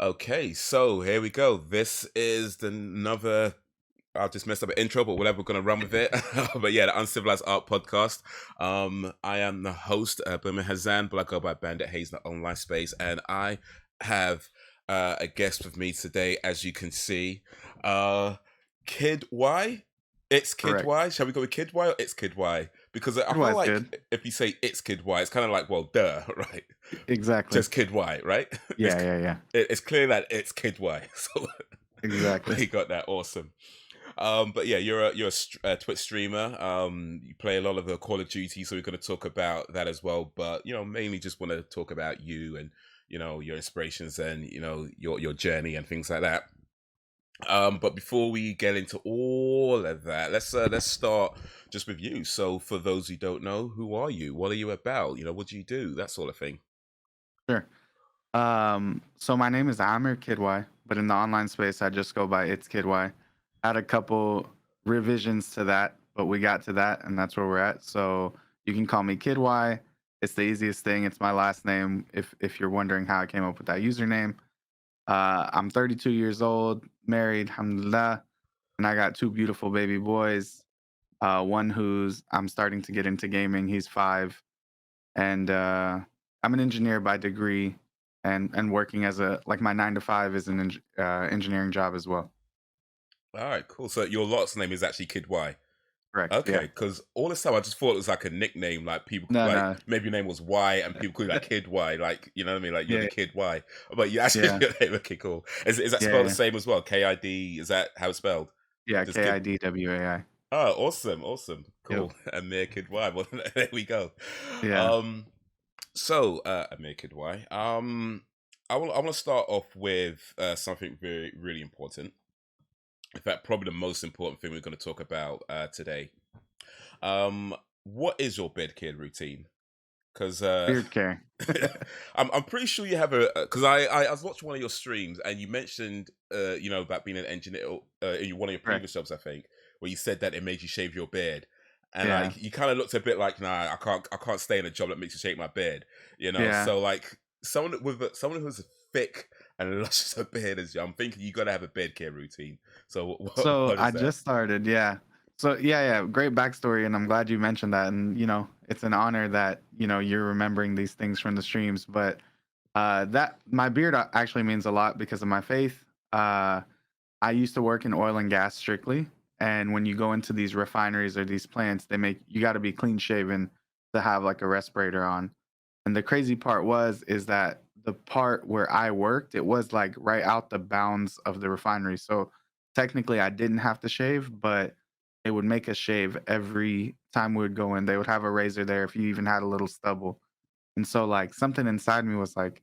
Okay, so here we go. This is another. I'll just mess up an intro, but whatever, we're gonna run with it. But yeah, the Uncivilized Art Podcast. I am the host, Boomer Hazan, but I go by Bandit Haze in the online space, and I have a guest with me today, as you can see, Kidwai. It's Correct. Kidwai. Shall we go with Kidwai or It's Kidwai? Because I feel Kidwai's good. like if you say It's Kidwai, it's kind of like, well, duh, right? Exactly. Just Kidwai, right? It's Yeah, yeah, yeah. it's clear that it's Kidwai. So Exactly. we got that. Awesome. But yeah, you're a Twitch streamer. You play a lot of the Call of Duty, so we're going to talk about that as well. But mainly just want to talk about you and your inspirations and your journey and things like that. But before we get into all of that, let's start just with you. So for those who don't know, who are you? What are you about? What do you do? That sort of thing. Sure. So my name is Aamir Kidwai, but in the online space, I just go by ItsKidwai. Had a couple revisions to that, but we got to that, and that's where we're at. So you can call me Kidwai. It's the easiest thing. It's my last name. If you're wondering how I came up with that username, I'm 32 years old, married, alhamdulillah, and I got two beautiful baby boys. One who's I'm starting to get into gaming. He's 5, and I'm an engineer by degree, and working as my 9 to 5 is an engineering job as well. All right, cool. So your last name is actually Kid Y. Correct. Okay, Yeah. because all this time I just thought it was like a nickname, like people No, like no. maybe your name was Y and people call you like Kid Y, like you know what I mean, like you're the Yeah. Kid Y. But you actually Yeah. your name, okay, cool. Is that Yeah. spelled the Yeah. same as well? KID? Is that how it's spelled? Yeah. Just Kid. KIDWAI. Oh, awesome, Yep. cool. Amir Kid Y. Well, there we go. Yeah. Um, so Amir Kid Y. I want to start off with something very really important. In fact, probably the most important thing we're going to talk about today. What is your bed care routine? Because Beard care. I'm pretty sure you have a. Because I was watching one of your streams and you mentioned about being an engineer in one of your Correct. previous jobs, I think, where you said that it made you shave your beard. And Yeah. like you kind of looked a bit like, nah, I can't stay in a job that makes you shave my beard, Yeah. So like someone who's thick and luscious a beard as you, I'm thinking you got to have a beard care routine. So So what I is that? just started. Yeah. So yeah. Great backstory, and I'm glad you mentioned that. And it's an honor that you're remembering these things from the streams. But that my beard actually means a lot because of my faith. I used to work in oil and gas strictly, and when you go into these refineries or these plants, they make you got to be clean shaven to have like a respirator on. And the crazy part is that the part where I worked, it was like right out the bounds of the refinery. So technically, I didn't have to shave, but they would make us shave every time we would go in. They would have a razor there if you even had a little stubble. And so like something inside me was like,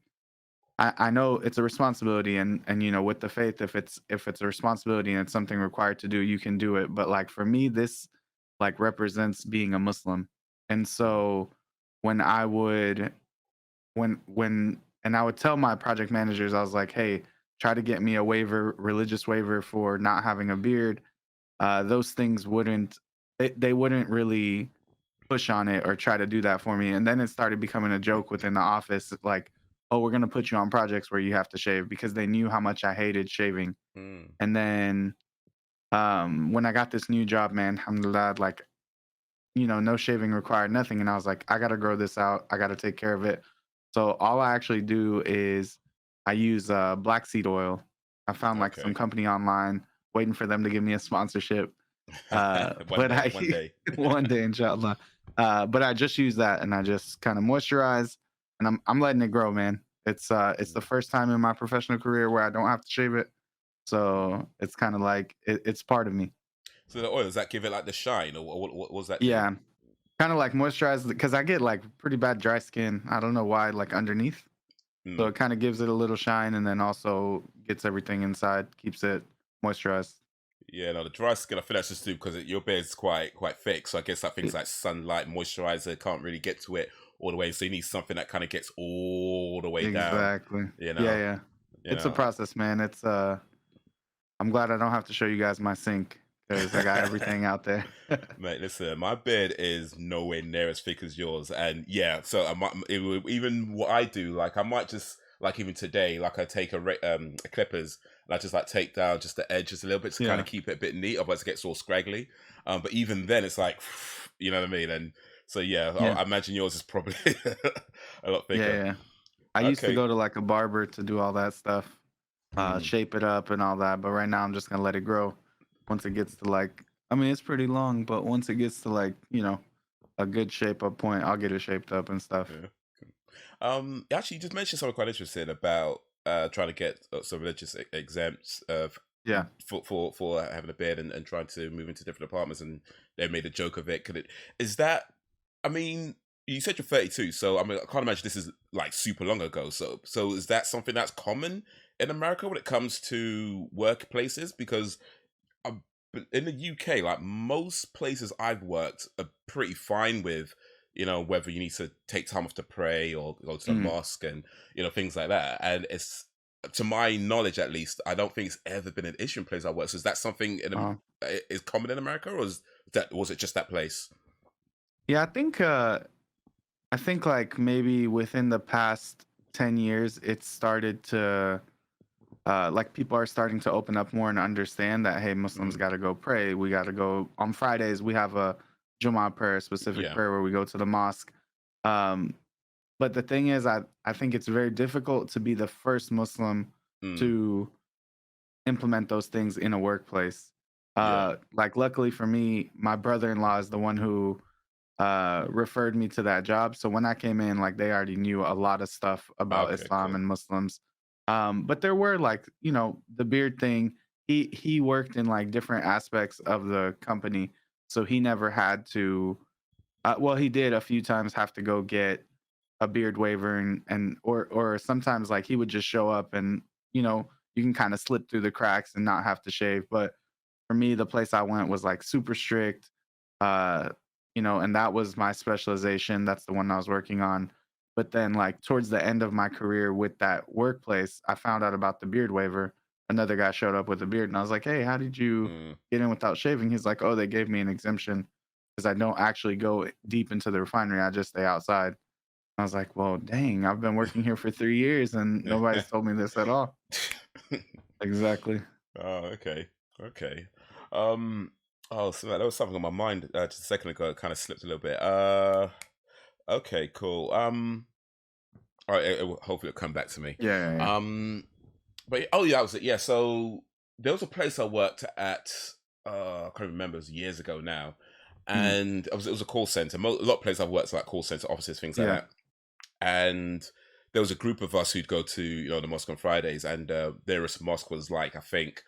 I know it's a responsibility, and with the faith, if it's a responsibility and it's something required to do, you can do it. But like for me, this like represents being a Muslim. And so when I would when and I would tell my project managers, I was like, hey, try to get me a waiver, religious waiver for not having a beard. Those things they wouldn't really push on it or try to do that for me. And then it started becoming a joke within the office, like, oh, we're gonna put you on projects where you have to shave, because they knew how much I hated shaving. Mm. And then when I got this new job, man, alhamdulillah, like, no shaving required, nothing. And I was like, I gotta grow this out. I gotta take care of it. So all I actually do is I use black seed oil. I found like some Okay. company online, waiting for them to give me a sponsorship. One But day, one day. one day, inshallah. But I just use that, and I just kind of moisturize, and I'm letting it grow, man. It's the first time in my professional career where I don't have to shave it, so it's kind of like it's part of me. So the oil, does that give it like the shine, or what does that do? Yeah, kind of like moisturize, because I get like pretty bad dry skin. I don't know why, like underneath. So Mm. it kind of gives it a little shine, and then also gets everything inside, keeps it moisturized. Yeah, no, the dry skin, I feel that's just because your beard's quite thick. So I guess like things E- like sunlight, moisturizer can't really get to it all the way. So you need something that kind of gets all the way down. Exactly. You Yeah, know, yeah. you It's a know. process, man. I'm glad I don't have to show you guys my sink, because I got everything out there. Mate, listen, my beard is nowhere near as thick as yours, and yeah, so I might even what I do, like I might just like even today, like I take a clippers and I just like take down just the edges a little bit to kind Yeah. of keep it a bit neat, otherwise it gets all scraggly. But even then, it's like, you know what I mean? And so yeah, Yeah. I imagine yours is probably a lot Yeah. thicker. Yeah. I used to Okay. go to like a barber to do all that stuff, Mm, shape it up and all that. But right now, I'm just gonna let it grow. Once it gets to like, I mean, it's pretty long, but once it gets to like, a good shape up point, I'll get it shaped up and stuff. yeah. Actually, you just mentioned something quite interesting about trying to get some religious exempts Yeah. for having a beard and trying to move into different apartments, and they made a joke of it. Could it is that? I mean, you said you're 32, so I mean, I can't imagine this is like super long ago. So is that something that's common in America when it comes to workplaces? Because but in the UK, like most places I've worked are pretty fine with, whether you need to take time off to pray or go to the Mm. mosque and, things like that. And it's, to my knowledge at least, I don't think it's ever been an issue in places I work. So is that something Uh, is common in America, or was it just that place? yeah, I think like maybe within the past 10 years, it started to like people are starting to open up more and understand that hey, Muslims Mm, got to go pray. We got to go on Fridays. We have a Jummah prayer, specific yeah. prayer where we go to the mosque. Um, but the thing is, I think it's very difficult to be the first Muslim Mm, to implement those things in a workplace. yeah. Like luckily for me, my brother-in-law is the one who referred me to that job. So when I came in, like they already knew a lot of stuff about Okay, Islam cool. and Muslims. But there were like, the beard thing. He worked in like different aspects of the company, so he never had to. Well, he did a few times have to go get a beard waiver or sometimes like he would just show up and you can kind of slip through the cracks and not have to shave. But for me, the place I went was like super strict. Uh, and that was my specialization. That's the one I was working on. But then like towards the end of my career with that workplace, I found out about the beard waiver. Another guy showed up with a beard and I was like, "Hey, how did you Mm. get in without shaving?" He's like, "Oh, they gave me an exemption because I don't actually go deep into the refinery. I just stay outside." I was like, "Well, dang, I've been working here for 3 years and nobody's told me this at all." Exactly. Oh, okay. Okay. Um, oh, so that was something on my mind just a second ago. It kind of slipped a little bit. Okay, cool. All right, hopefully it'll come back to me. Yeah, yeah, yeah. Um, but oh yeah, that was it. Yeah, so there was a place I worked at. I can't remember. It was years ago now, Mm, and it was a call center. A lot of places I've worked like call center offices, things like yeah. that. And there was a group of us who'd go to the mosque on Fridays, and their mosque was like I think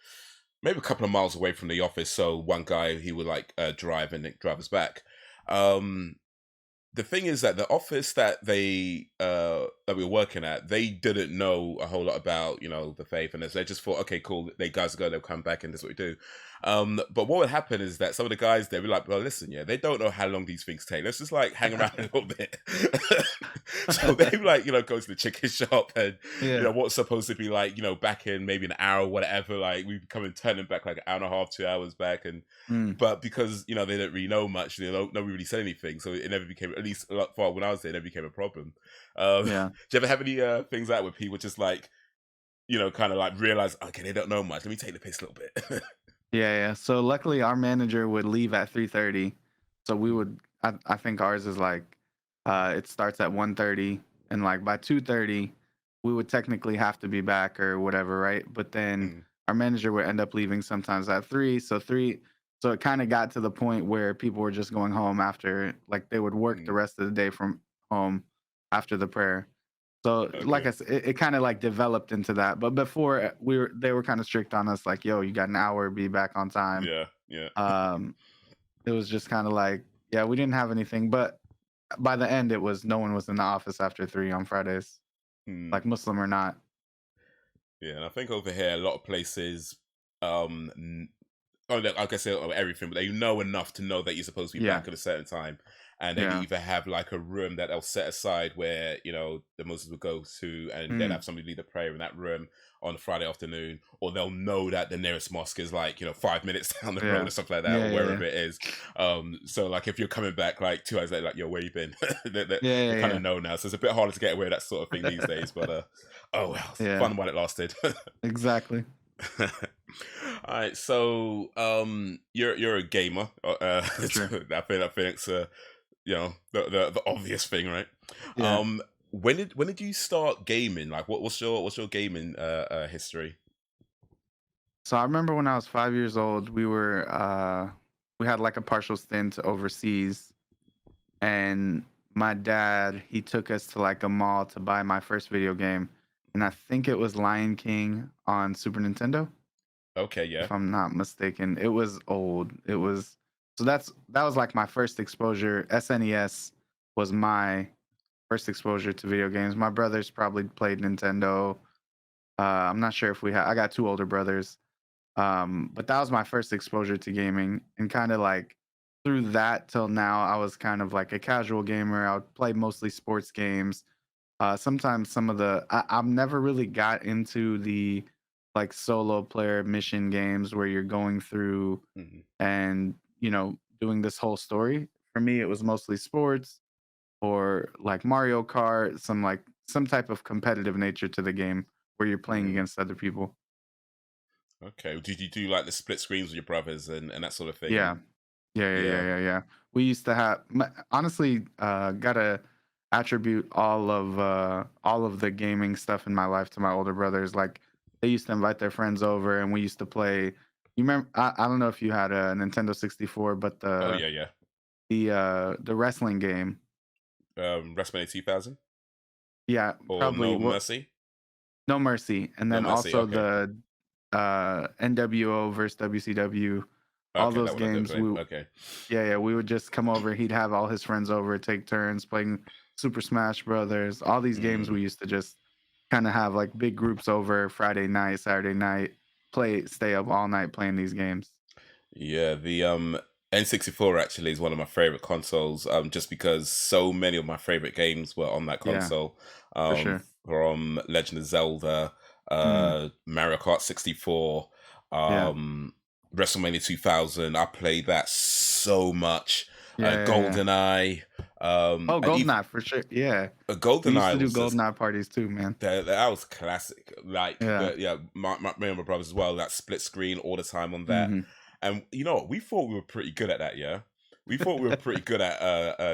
maybe a couple of miles away from the office. So one guy he would like drive and drive us back. Um, the thing is that the office that we were working at, they didn't know a whole lot about the faith, and they just thought, okay, cool, they guys are going to come back and this is what we do. But what would happen is that some of the guys they were like, well, listen, yeah, they don't know how long these things take. Let's just like hang around a little bit. So they would like go to the chicken shop, and Yeah. what's supposed to be like back in maybe an hour or whatever, like we come and turning back like an hour and a half, 2 hours back, and Mm, but because they don't really know much, they don't nobody really said anything, so it never became, at least like, far when I was there, it never became a problem. Do yeah. you ever have any things like where people just like kind of like realize, okay, they don't know much, let me take the piss a little bit? Yeah, yeah. So luckily our manager would leave at 3:30. So we Mm, would I think ours is like it starts at 1:30 and like by 2:30 we would technically have to be back or whatever, right? But then mm, our manager would end up leaving sometimes at 3. So it kind of got to the point where people were just going home after like they would work the mm. rest of the day from home after the prayer. So, like Okay. I said, it kinda, like, developed into that, but before, they were kinda strict on us, like, "Yo, you got an hour, be back on time." Yeah, yeah. Um, it was just kinda like yeah, we didn't have anything, but by the end, it was no one was in the office after 3 on Fridays, Mm. like, Muslim or not. Yeah, and I think over here a lot of places, Oh, no, like I said, everything, but they know enough to know that you're supposed to be Yeah, back at a certain time, and they yeah. either have like a room that they'll set aside where the Muslims will go to, and they'll Mm, have somebody lead a prayer in that room on a Friday afternoon, or they'll know that the nearest mosque is like 5 minutes down the road yeah, or something like that, yeah, or yeah, yeah, wherever it is. So like if you're coming back like 2 hours later, like yo, where you been? yeah, They yeah, kind of yeah. know now, so it's a bit harder to get away with that sort of thing these days. But oh well, Yeah, fun while it lasted. exactly. All right, so you're a gamer. For sure. I think it's the obvious thing, right? Yeah. Um, when did you start gaming? Like, what's your gaming history? So I remember when I was 5 years old, we had like a partial stint overseas, and my dad he took us to like a mall to buy my first video game, and I think it was Lion King on Super Nintendo, Okay, yeah. if I'm not mistaken. It was old. It was so that was like my first exposure. SNES was my first exposure to video games. My brothers probably played Nintendo. I'm not sure if we had. I got two older brothers. But that was my first exposure to gaming, and kind of like through that till now, I was kind of like a casual gamer. I would play mostly sports games. Sometimes some of I've never really got into the like solo player mission games where you're going through Hmm. and doing this whole story. For me, it was mostly sports or like Mario Kart, some type of competitive nature to the game where you're playing Hmm. against other people. Okay. Did you do like the split screens with your brothers and that sort of thing? Yeah. And Yeah, yeah, yeah, yeah. yeah, yeah. We used to have honestly, gotta attribute all of the gaming stuff in my life to my older brothers. Like they used to invite their friends over and we used to play. You remember I don't know if you had a Nintendo 64, but Oh yeah, yeah. the wrestling game. WrestleMania 2000 Yeah, or probably No what Mercy? No Mercy. And No then Mercy. also Okay. the NWO versus WCW. All Okay, that those one I did games play. Okay. yeah, yeah, we would just come over. He'd have all his friends over, take turns playing Super Smash Brothers. All these games Mm. we used to just kind of have like big groups over Friday night, Saturday night, stay up all night playing these games. Yeah, the N64 actually is one of my favorite consoles. Just because so many of my favorite games were on that Yeah, console. for sure. From Legend of Zelda, Mm, Mario Kart 64, yeah, WrestleMania 2000. I played that so much. yeah, yeah, yeah. GoldenEye, Oh, and even GoldenEye for sure. Yeah, we used to GoldenEye do was just GoldenEye parties too, man. that was classic. Like Yeah. yeah, me and my brothers as well. That split screen all the time on that, Hmm. and you know what? We thought we were pretty good at that. Yeah, we thought we were pretty good at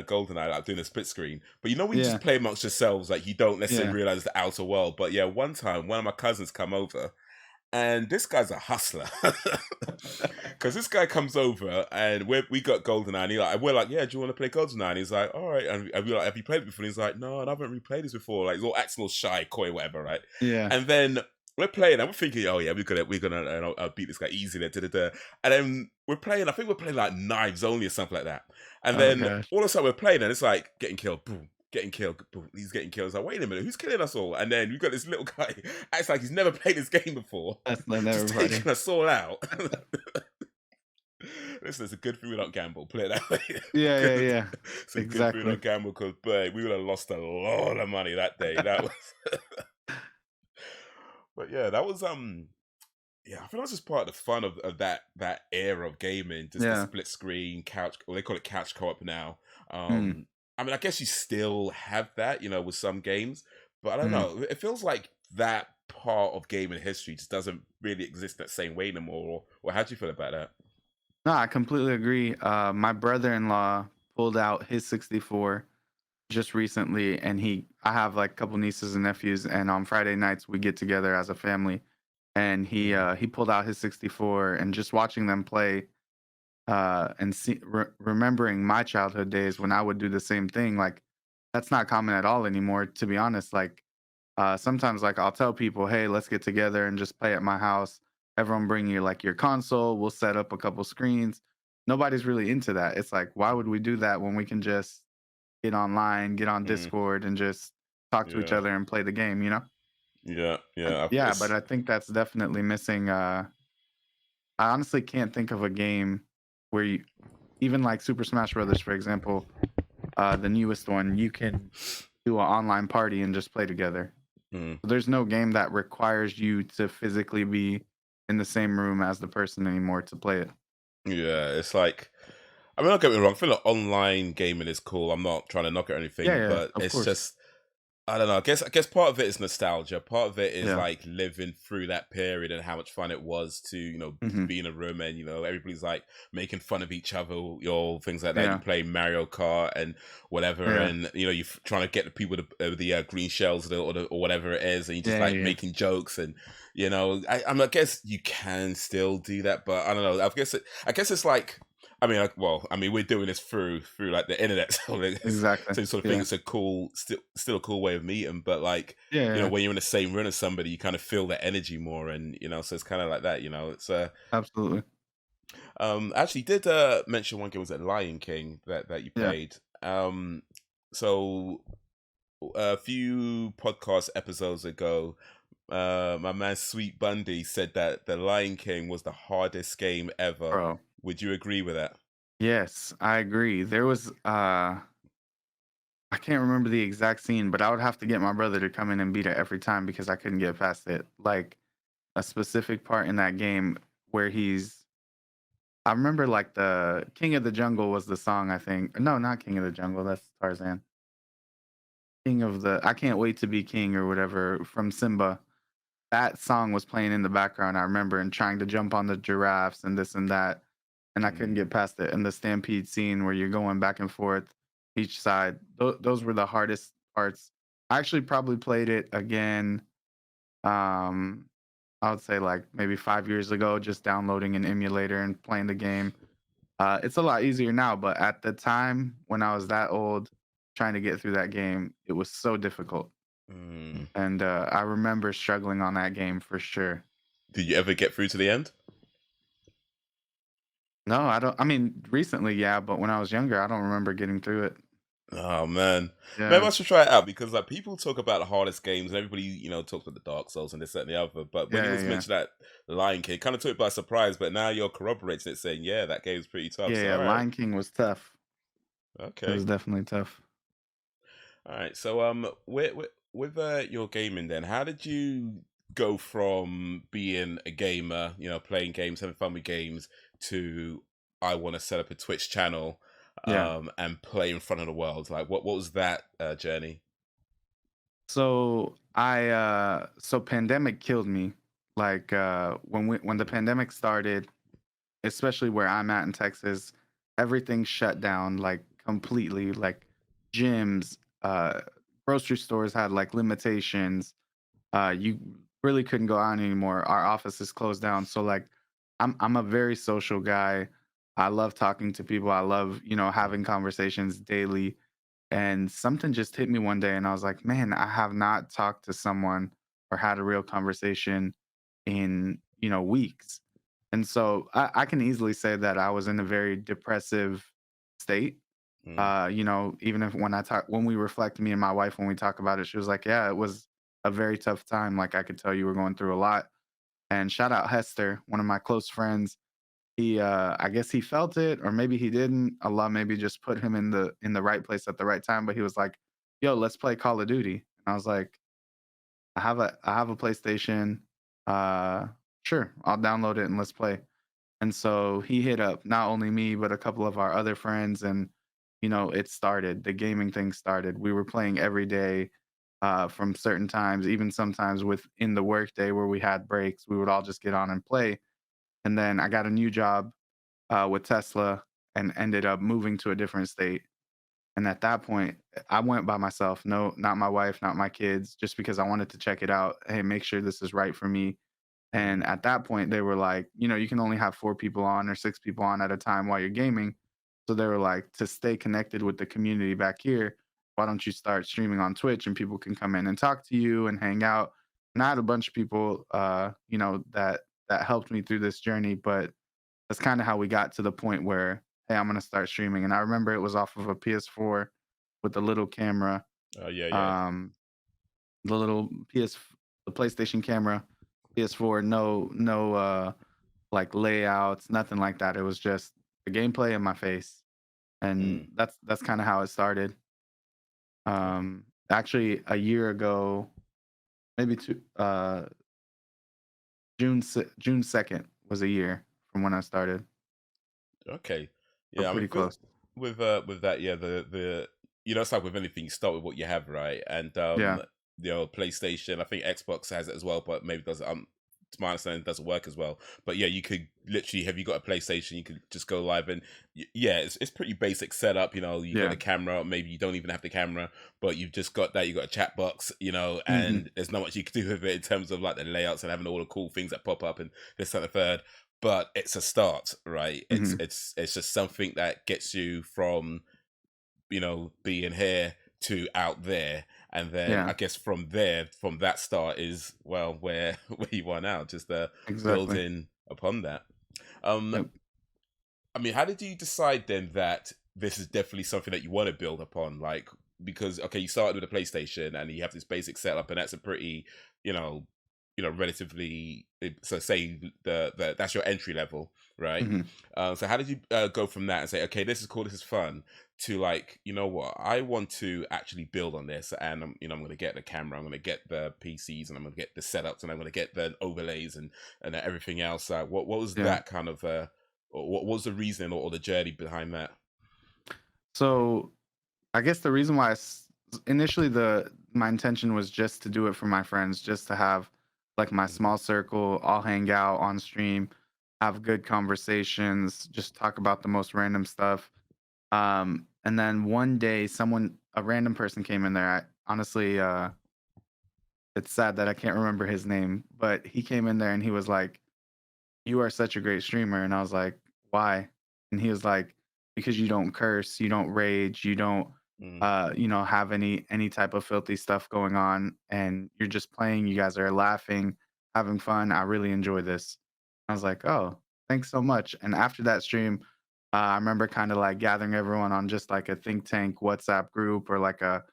GoldenEye, like doing a split screen. But when you just Yeah, play amongst yourselves, like you don't necessarily yeah, realize the outer world. But yeah, one time one of my cousins come over, and this guy's a hustler. Because this guy comes over and we got GoldenEye, and we're like, yeah, do you want to play GoldenEye? And he's like, all right. And we're like, have you played it before? And he's like, no, I haven't replayed this before. Like, he's all acting all shy, coy, whatever, right? yeah. And then we're playing, and we're thinking, oh yeah, we're gonna beat this guy easy. Da, da, da. And then we're playing. I think we're playing like Knives Only or something like that. And Oh then gosh, all of a sudden we're playing, and it's like getting killed, boom. Getting killed, boom, he's getting killed. It's like, wait a minute, who's killing us all? And then we've got this little guy, acts like he's never played this game before, that's not just everybody. taking us all out. Listen, it's a good thing we don't gamble. Put it that way. Yeah, yeah, yeah. It's a good thing we Exactly. don't gamble because, boy, we would have lost a lot of money that day. That was, but yeah, that was yeah. I think that was just part of the fun of that era of gaming. Just the Yeah. split screen couch, or they call it couch co-op now. Mm, I mean, I guess you still have that, with some games, but I don't mm. know. It feels like that part of gaming history just doesn't really exist that same way anymore. Or how do you feel about that? No, I completely agree. My brother-in-law pulled out his 64 just recently, and I have like a couple nieces and nephews, and on Friday nights we get together as a family, and Mm, he pulled out his 64, and just watching them play, and remembering my childhood days when I would do the same thing, like that's not common at all anymore, to be honest. Like sometimes like I'll tell people, "Hey, let's get together and just play at my house. Everyone bring your console. We'll set up a couple screens." Nobody's really into that. It's like, why would we do that when we can just get online, get on mm, Discord, and just talk to each yeah. other and play the game, you know? Yeah, And yeah. yeah, but It's I think that's definitely missing I honestly can't think of a game where you, even like Super Smash Brothers, for example, the newest one, you can do an online party and just play together. Mm. There's no game that requires you to physically be in the same room as the person anymore to play it. Yeah, it's like, I mean, don't get me wrong. I feel like online gaming is cool. I'm not trying to knock it or Yeah, anything, yeah, but of it's course. just, I don't know. I guess part of it is nostalgia. Part of it is Yeah. like living through that period and how much fun it was to, Hmm. be in a room and everybody's like making fun of each other, things like that. You Yeah. play Mario Kart and whatever, Yeah. and you're trying to get the people the green shells or whatever it is, and you just Yeah. like Yeah. making jokes and I guess you can still do that, but I don't know. I guess it's like. I mean, we're doing this through like the internet, so Exactly. so sort of think Yeah. it's a cool, still a cool way of meeting. But like, Yeah. Yeah. when you're in the same room as somebody, you kind of feel that energy more, and so it's kind of like that. It's Absolutely. actually did mention one game was at Lion King that you Yeah. played. So a few podcast episodes ago, my man Sweet Bundy said that the Lion King was the hardest game ever. Bro. Would you agree with that? Yes, I agree. There was I can't remember the exact scene, but I would have to get my brother to come in and beat it every time because I couldn't get past it. Like a specific part in that game where he's I remember like the King of the Jungle was the song, I think. No, not King of the Jungle, that's Tarzan. King of the I Can't Wait to Be King or whatever from Simba. That song was playing in the background, I remember, and trying to jump on the giraffes and this and that, and I couldn't Mm, get past it. And the stampede scene where you're going back and forth each side, those were the hardest parts. I actually probably played it again, um, I would say like maybe 5 years ago, just downloading an emulator and playing the game. It's a lot easier now, but at the time when I was that old, trying to get through that game, it was so difficult. mm. And I remember struggling on that game for sure. Did you ever get through to the end? No, I don't. I mean, recently, yeah, but when I was younger, I don't remember getting through it. Oh man, maybe Yeah, I should try it out because like people talk about the hardest games and everybody talks about the Dark Souls and this that, and the other. But when yeah, you yeah, was yeah, mentioned that Lion King, kind of took it by surprise. But now you're corroborating it, saying yeah, that game's pretty tough. yeah, So yeah. all right, Lion King was tough. It okay, was definitely tough. all right. So with your gaming then, how did you go from being a gamer, playing games, having fun with games, to I want to set up a Twitch channel, Yeah. and play in front of the world? Like what was that journey? So pandemic killed me. Like when the pandemic started, especially where I'm at in Texas, everything shut down like completely. Like gyms, grocery stores had like limitations. You really couldn't go out anymore. Our office is closed down. So like I'm a very social guy. I love talking to people. I love, having conversations daily. And something just hit me one day and I was like, man, I have not talked to someone or had a real conversation in, weeks. And so I can easily say that I was in a very depressive state. Mm, Even if when we reflect, me and my wife, when we talk about it, she was like, yeah, it was a very tough time. Like I could tell you were going through a lot. And shout out Hester, one of my close friends. He I guess he felt it or maybe he didn't. Allah maybe just put him in the right place at the right time, but he was like, "Yo, let's play Call of Duty." And I was like, "I have a PlayStation. Uh sure, I'll download it and let's play." And so he hit up not only me but a couple of our other friends and it started. The gaming thing started. We were playing every day from certain times, even sometimes within the workday where we had breaks, we would all just get on and play. And then I got a new job with Tesla and ended up moving to a different state. And at that point, I went by myself. No, not my wife, not my kids, just because I wanted to check it out. Hey, make sure this is right for me. And mm, at that point, they were like, you can only have 4 people on or 6 people on at a time while you're gaming. So they were like, to stay connected with the community back here, why don't you start streaming on Twitch and people can come in and talk to you and hang out. And I had a bunch of people, that helped me through this journey. But that's kind of how we got to the point where, hey, I'm gonna start streaming. And I remember it was off of a PS4 with the little camera, oh yeah, yeah. um, the PlayStation camera, PS4, no, like layouts, nothing like that. It was just the gameplay in my face, and Mm. that's kind of how it started. Actually, a year ago, maybe June 2nd was a year from when I started. Okay. So Yeah, I mean, pretty feel close. with that, yeah, the it's like with anything, you start with what you have, right? And Yeah, PlayStation, I think Xbox has it as well, but maybe doesn't. To my understanding, it doesn't work as well. But yeah, you could literally, have you got a PlayStation, you could just go live and yeah, it's pretty basic setup. You got yeah. the camera, maybe you don't even have the camera, but you've just got that. You got a chat box, Hmm. and there's not much you can do with it in terms of like the layouts and having all the cool things that pop up and this and the third, but it's a start, right? it's Hmm. it's it's just something that gets you from being here to out there, and then I Yeah, guess from there, from that start is, well, where where you are now, just exactly. building upon that. um Yep. I mean, how did you decide then that this is definitely something that you want to build upon? Like, because okay, you started with a PlayStation and you have this basic setup, and that's a pretty, you know, relatively. So say the that's your entry level, right? Hmm. So how did you go from that and say, okay, this is cool, this is fun, to like, you know what, I want to actually build on this, and I'm going to get the camera, I'm going to get the PCs, and I'm going to get the setups, and I'm going to get the overlays and everything else. What was Yeah. that kind of or what was the reason or the journey behind that? So I guess the reason why initially the my intention was just to do it for my friends, just to have like my Mhm. small circle, all hang out on stream, have good conversations, just talk about the most random stuff. And then one day, a random person came in there. I honestly, it's sad that I can't remember his name, but he came in there and he was like, "You are such a great streamer." And I was like, "Why?" And he was like, "Because you don't curse, you don't rage, you don't Mm, have any type of filthy stuff going on, and you're just playing, you guys are laughing, having fun. I really enjoy this." I was like, "Oh, thanks so much." And after that stream, I remember kind of like gathering everyone on just like a think tank WhatsApp group or like a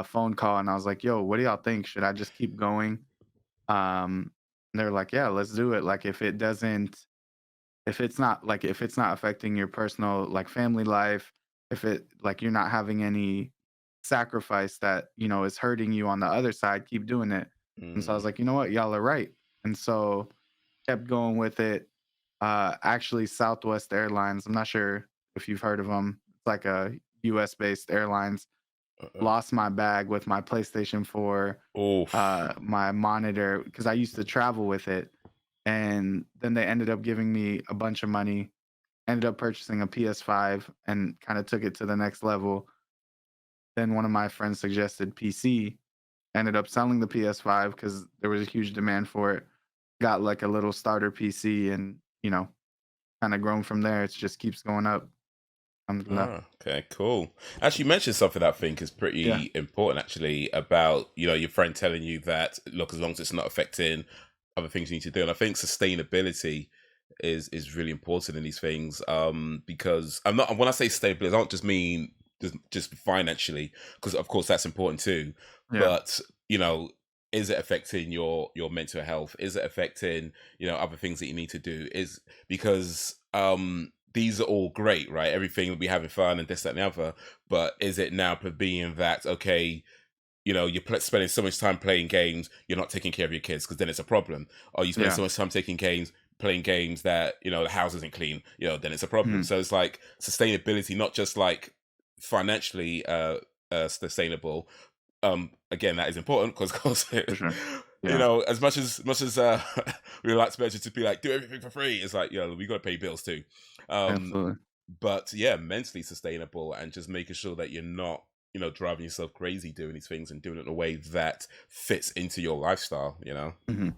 phone call, and I was like, "Yo, what do y'all think? Should I just keep going?" They're like, "Yeah, let's do it. Like if it's not affecting your personal like family life, if it like you're not having any sacrifice that, is hurting you on the other side, keep doing it." And so I was mm, like, "You know what? Y'all are right." And so kept going with it. Actually Southwest Airlines, I'm not sure if you've heard of them. It's like a US based airlines, uh-uh. lost my bag with my PlayStation 4, Oof. my monitor, because I used to travel with it. And then they ended up giving me a bunch of money, ended up purchasing a PS5 and kind of took it to the next level. Then one of my friends suggested PC, ended up selling the PS5 because there was a huge demand for it. Got like a little starter PC and, kind of grown from there. It just keeps going up. Alhamdulillah. Ah, okay, cool. Actually, you mentioned something that I think is Yeah. pretty important, actually, about your friend telling you that, look, as long as it's not affecting other things you need to do, and I think sustainability is really important in these things. Because I'm not, when I say stability, I don't just mean just financially, because of course that's important too, Yeah. but is it affecting your mental health? Is it affecting other things that you need to do? Is because these are all great, right? Everything will be having fun and this, that, and the other. But is it now being that, okay, you're spending so much time playing games, you're not taking care of your kids, because then it's a problem. Or you spend Yeah. so much time playing games that, the house isn't clean, then it's a problem. Mhm. So it's like sustainability, not just like financially sustainable. Again, that is important because, of course, For sure. Yeah. as much as we like to be able to be like, do everything for free, it's like, we got to pay bills too. Um, Absolutely. but yeah, mentally sustainable, and just making sure that you're not, driving yourself crazy doing these things, and doing it in a way that fits into your lifestyle. Mhm.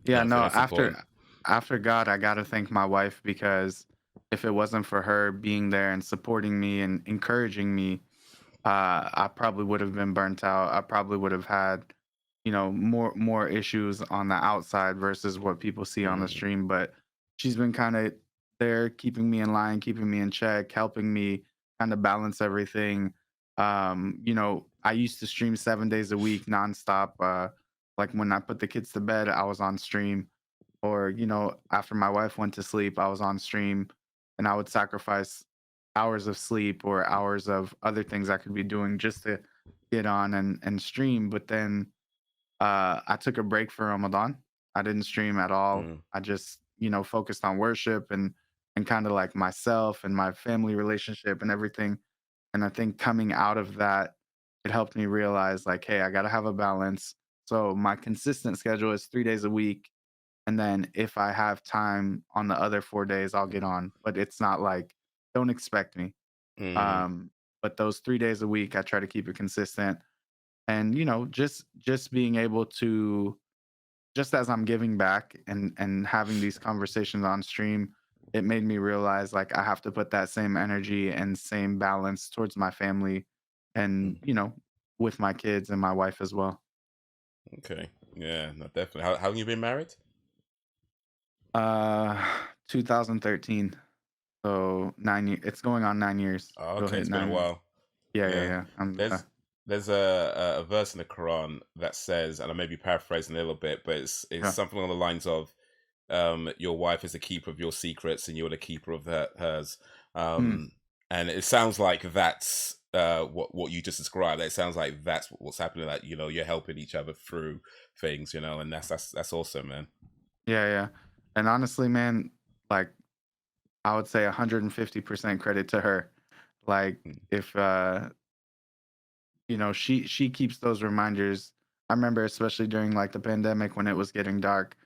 Yeah, I think no, that's important. after God, I gotta thank my wife because if it wasn't for her being there and supporting me and encouraging me, I probably would have been burnt out. I probably would have had, more issues on the outside versus what people see on the Mm, stream. But she's been kind of there, keeping me in line, keeping me in check, helping me kind of balance everything. I used to stream 7 days a week nonstop. Like when I put the kids to bed, I was on stream. or after my wife went to sleep, I was on stream, and I would sacrifice hours of sleep or hours of other things I could be doing just to get on and stream. But then I took a break for Ramadan. I didn't stream at all. Mm, I just, focused on worship and kind of like myself and my family relationship and everything. And I think coming out of that, it helped me realize like, hey, I got to have a balance. So my consistent schedule is 3 days a week. And then if I have time on the other 4 days, I'll get on. But it's not like, don't expect me. mm, Um, but those 3 days a week, I try to keep it consistent. And just being able to, just as I'm giving back and having these conversations on stream, it made me realize like I have to put that same energy and same balance towards my family and, mm. with my kids and my wife as well. Okay. Yeah, no, definitely. How long you been married? 2013. So 9 years. It's going on 9 years. Oh, It'll okay, hit it's been a 9 years. while. Yeah, yeah, Yeah. yeah. There's there's a verse in the Quran that says, and I may be paraphrasing a little bit, but it's Yeah. something along the lines of, your wife is the keeper of your secrets, and you're the keeper of hers. Mm, Um, and it sounds like that's what you just described. It sounds like that's what's happening. That you're helping each other through things, and that's awesome, man. yeah, yeah. And honestly, man, like I would say 150% credit to her. Like Mm, if she keeps those reminders. I remember especially during like the pandemic when it was getting dark,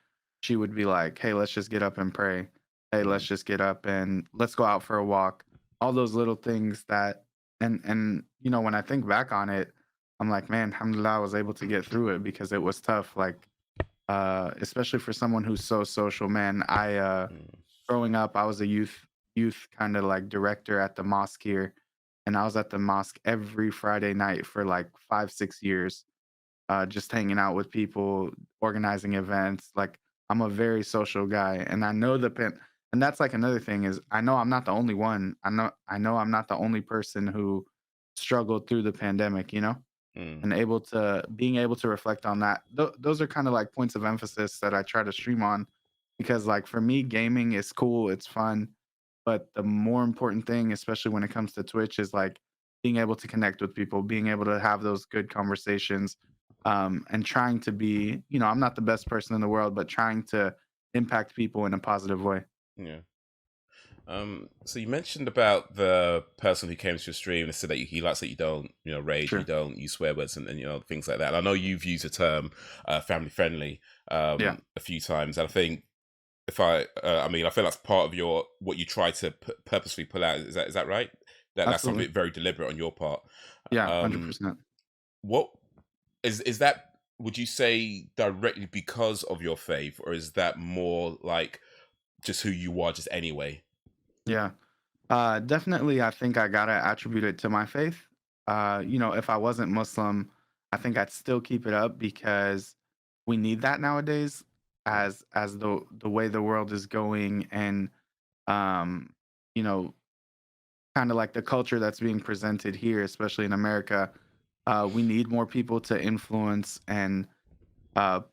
she would be like, "Hey, let's just get up and pray. Hey, let's mm, just get up and let's go out for a walk." All those little things that and when I think back on it, I'm like, "Man, alhamdulillah, I was able to get through it because it was tough." Like especially for someone who's so social, man. mm, Growing up, I was a youth kind of like director at the mosque here, and I was at the mosque every Friday night for like 5, 6 years, just hanging out with people, organizing events. Like I'm a very social guy, and I know and that's like another thing is I know I'm not the only one. I know I'm not the only person who struggled through the pandemic, mm, and being able to reflect on that. Those are kind of like points of emphasis that I try to stream on because like for me gaming is cool, it's fun, but the more important thing especially when it comes to Twitch is like being able to connect with people, being able to have those good conversations, and trying to be, I'm not the best person in the world, but trying to impact people in a positive way. yeah. So you mentioned about the person who came to your stream and said that he likes that you don't, rage, you Sure. don't use swear words, and things like that. And I know you've used the term family friendly Yeah, a few times, and I think I mean, I feel that's part of your what you try to purposely pull out. Is that right? That's absolutely. something very deliberate on your part. Yeah, Um, 100%. what is that? Would you say directly because of your faith, or is that more like just who you are, just anyway? Yeah. Definitely, I think I gotta attribute it to my faith. If I wasn't Muslim, I think I'd still keep it up because we need that nowadays, Mm, as the way the world is going, and um, you know, kind of like the culture that's being presented here, especially in America. We need more people to influence and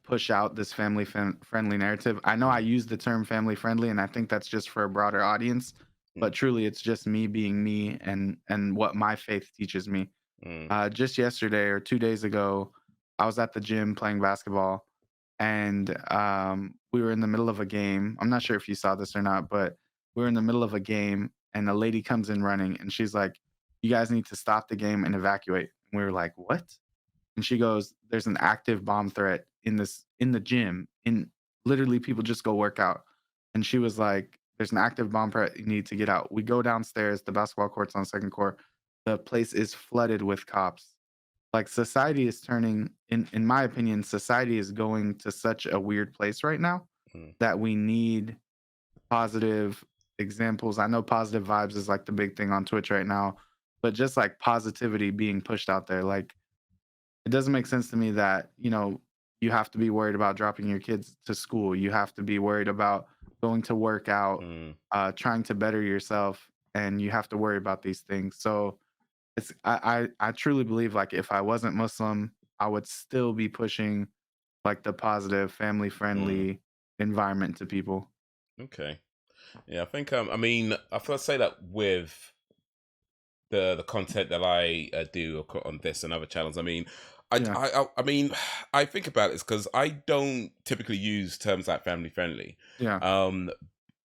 push out this friendly narrative. I know I mm, use the term family friendly, and I think that's just for a broader audience, mm, but truly, it's just me being me and what my faith teaches me. mm, Just yesterday or 2 days ago, I was at the gym playing basketball, and we were in the middle of a game. I'm not sure if you saw this or not, but we were in the middle of a game, and a lady comes in running, and she's like, "You guys need to stop the game and evacuate." And we were like, "What?" And she goes, "There's an active bomb threat in the gym. In literally people just go work out." And she was like, "There's an active bomb threat. You need to get out." We go downstairs. The basketball court's on second court. The place is flooded with cops. Like society is turning, in my opinion, society is going to such a weird place right now mm, that we need positive examples. I know positive vibes is like the big thing on Twitch right now, but just like positivity being pushed out there. Like it doesn't make sense to me that, you have to be worried about dropping your kids to school. You have to be worried about going to work out, mm, trying to better yourself, and you have to worry about these things. So I truly believe like if I wasn't Muslim, I would still be pushing like the positive, family mm. friendly, environment to people. Okay. Yeah, I think I mean I feel say that with the content that I do on this and other channels. I mean, Yeah, I mean, I think about this because I don't typically use terms like family friendly, yeah, um,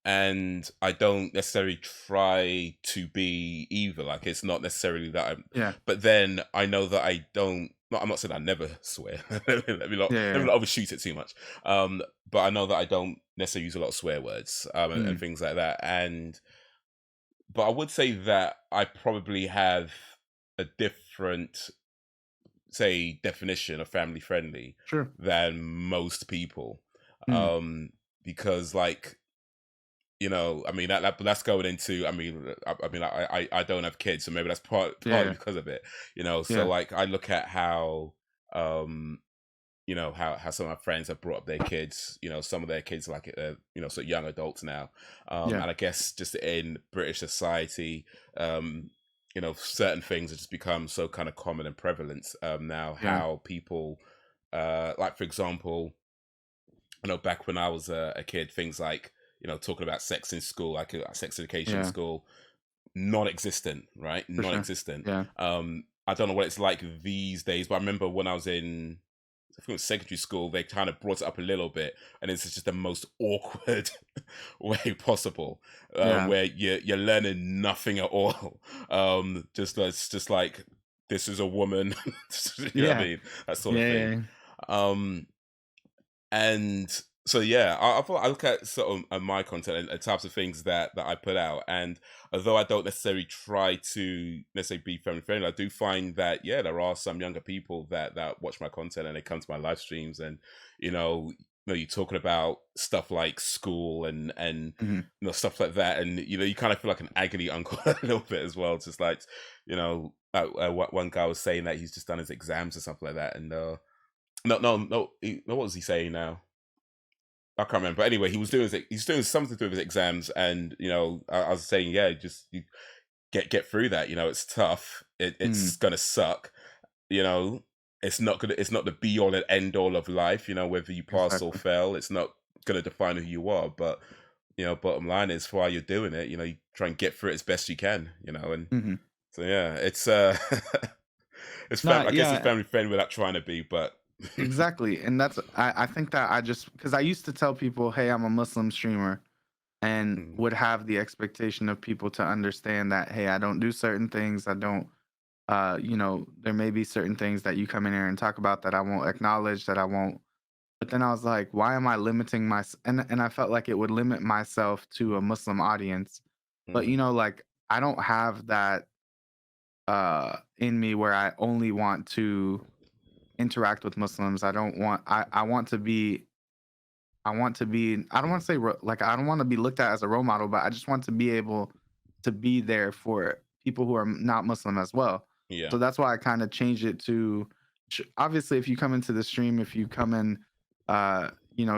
and I don't necessarily try to be either. Like it's not necessarily that I'm, yeah, but then I know that I don't. I'm not saying I never swear. yeah, Let me yeah. not overshoot it too much. But I know that I don't necessarily use a lot of swear words and Mm, things like that, and but I would say that I probably have a different, say, definition of family friendly sure. than most people. Mm, Um, because like, I mean that's going into. I mean, I don't have kids, so maybe that's yeah, partly yeah, because of it. So yeah, like I look at how um how some of my friends have brought up their kids. Some of their kids are like so young adults now. yeah, And I guess just in British society, certain things have just become so kind of common and prevalent now. yeah, How people like, for example, I know back when I was a kid, things like talking about sex in school, like sex education in yeah, school, non-existent, right? for sure. Non-existent. Yeah, I don't know what it's like these days, but I remember when I was in, I think it was secondary school, they kind of brought it up a little bit, and it's just the most awkward way possible, yeah, where you're learning nothing at all. Just like this is a woman, you know what I yeah, mean, that sort of yeah, thing. yeah, Um, and so yeah, I look at sort of my content and types of things that I put out, and although I don't necessarily try to necessarily be family friendly, I do find that yeah, there are some younger people that watch my content and they come to my live streams, and you know you're talking about stuff like school and mhm, stuff like that, and you kind of feel like an agony uncle a little bit as well, just like one guy was saying that he's just done his exams or something like that, and what was he saying now? I can't remember. But anyway, he's doing something to do with his exams, and I was saying, yeah, just you get through that. It's tough. It's mm, gonna suck. You know, it's not the be all and end all of life. Whether you pass or exactly. fail, it's not gonna define who you are. But bottom line is, while you're doing it, you try and get through it as best you can. And Mhm. so yeah, it's No, I guess it's yeah, family friendly without trying to be, but exactly. And that's I think that I just because I used to tell people, hey, I'm a Muslim streamer, and Mm, would have the expectation of people to understand that, hey, I don't do certain things. I don't, there may be certain things that you come in here and talk about that I won't acknowledge, that I won't. But then I was like, why am I limiting my, and I felt like it would limit myself to a Muslim audience. But, mm, like I don't have that in me where I only want to interact with Muslims. I don't want, I want to be, I don't want to mm, say like I don't want to be looked at as a role model, but I just want to be able to be there for people who are not Muslim as well. yeah, So that's why I kind of changed it to obviously if you come into the stream, if you come in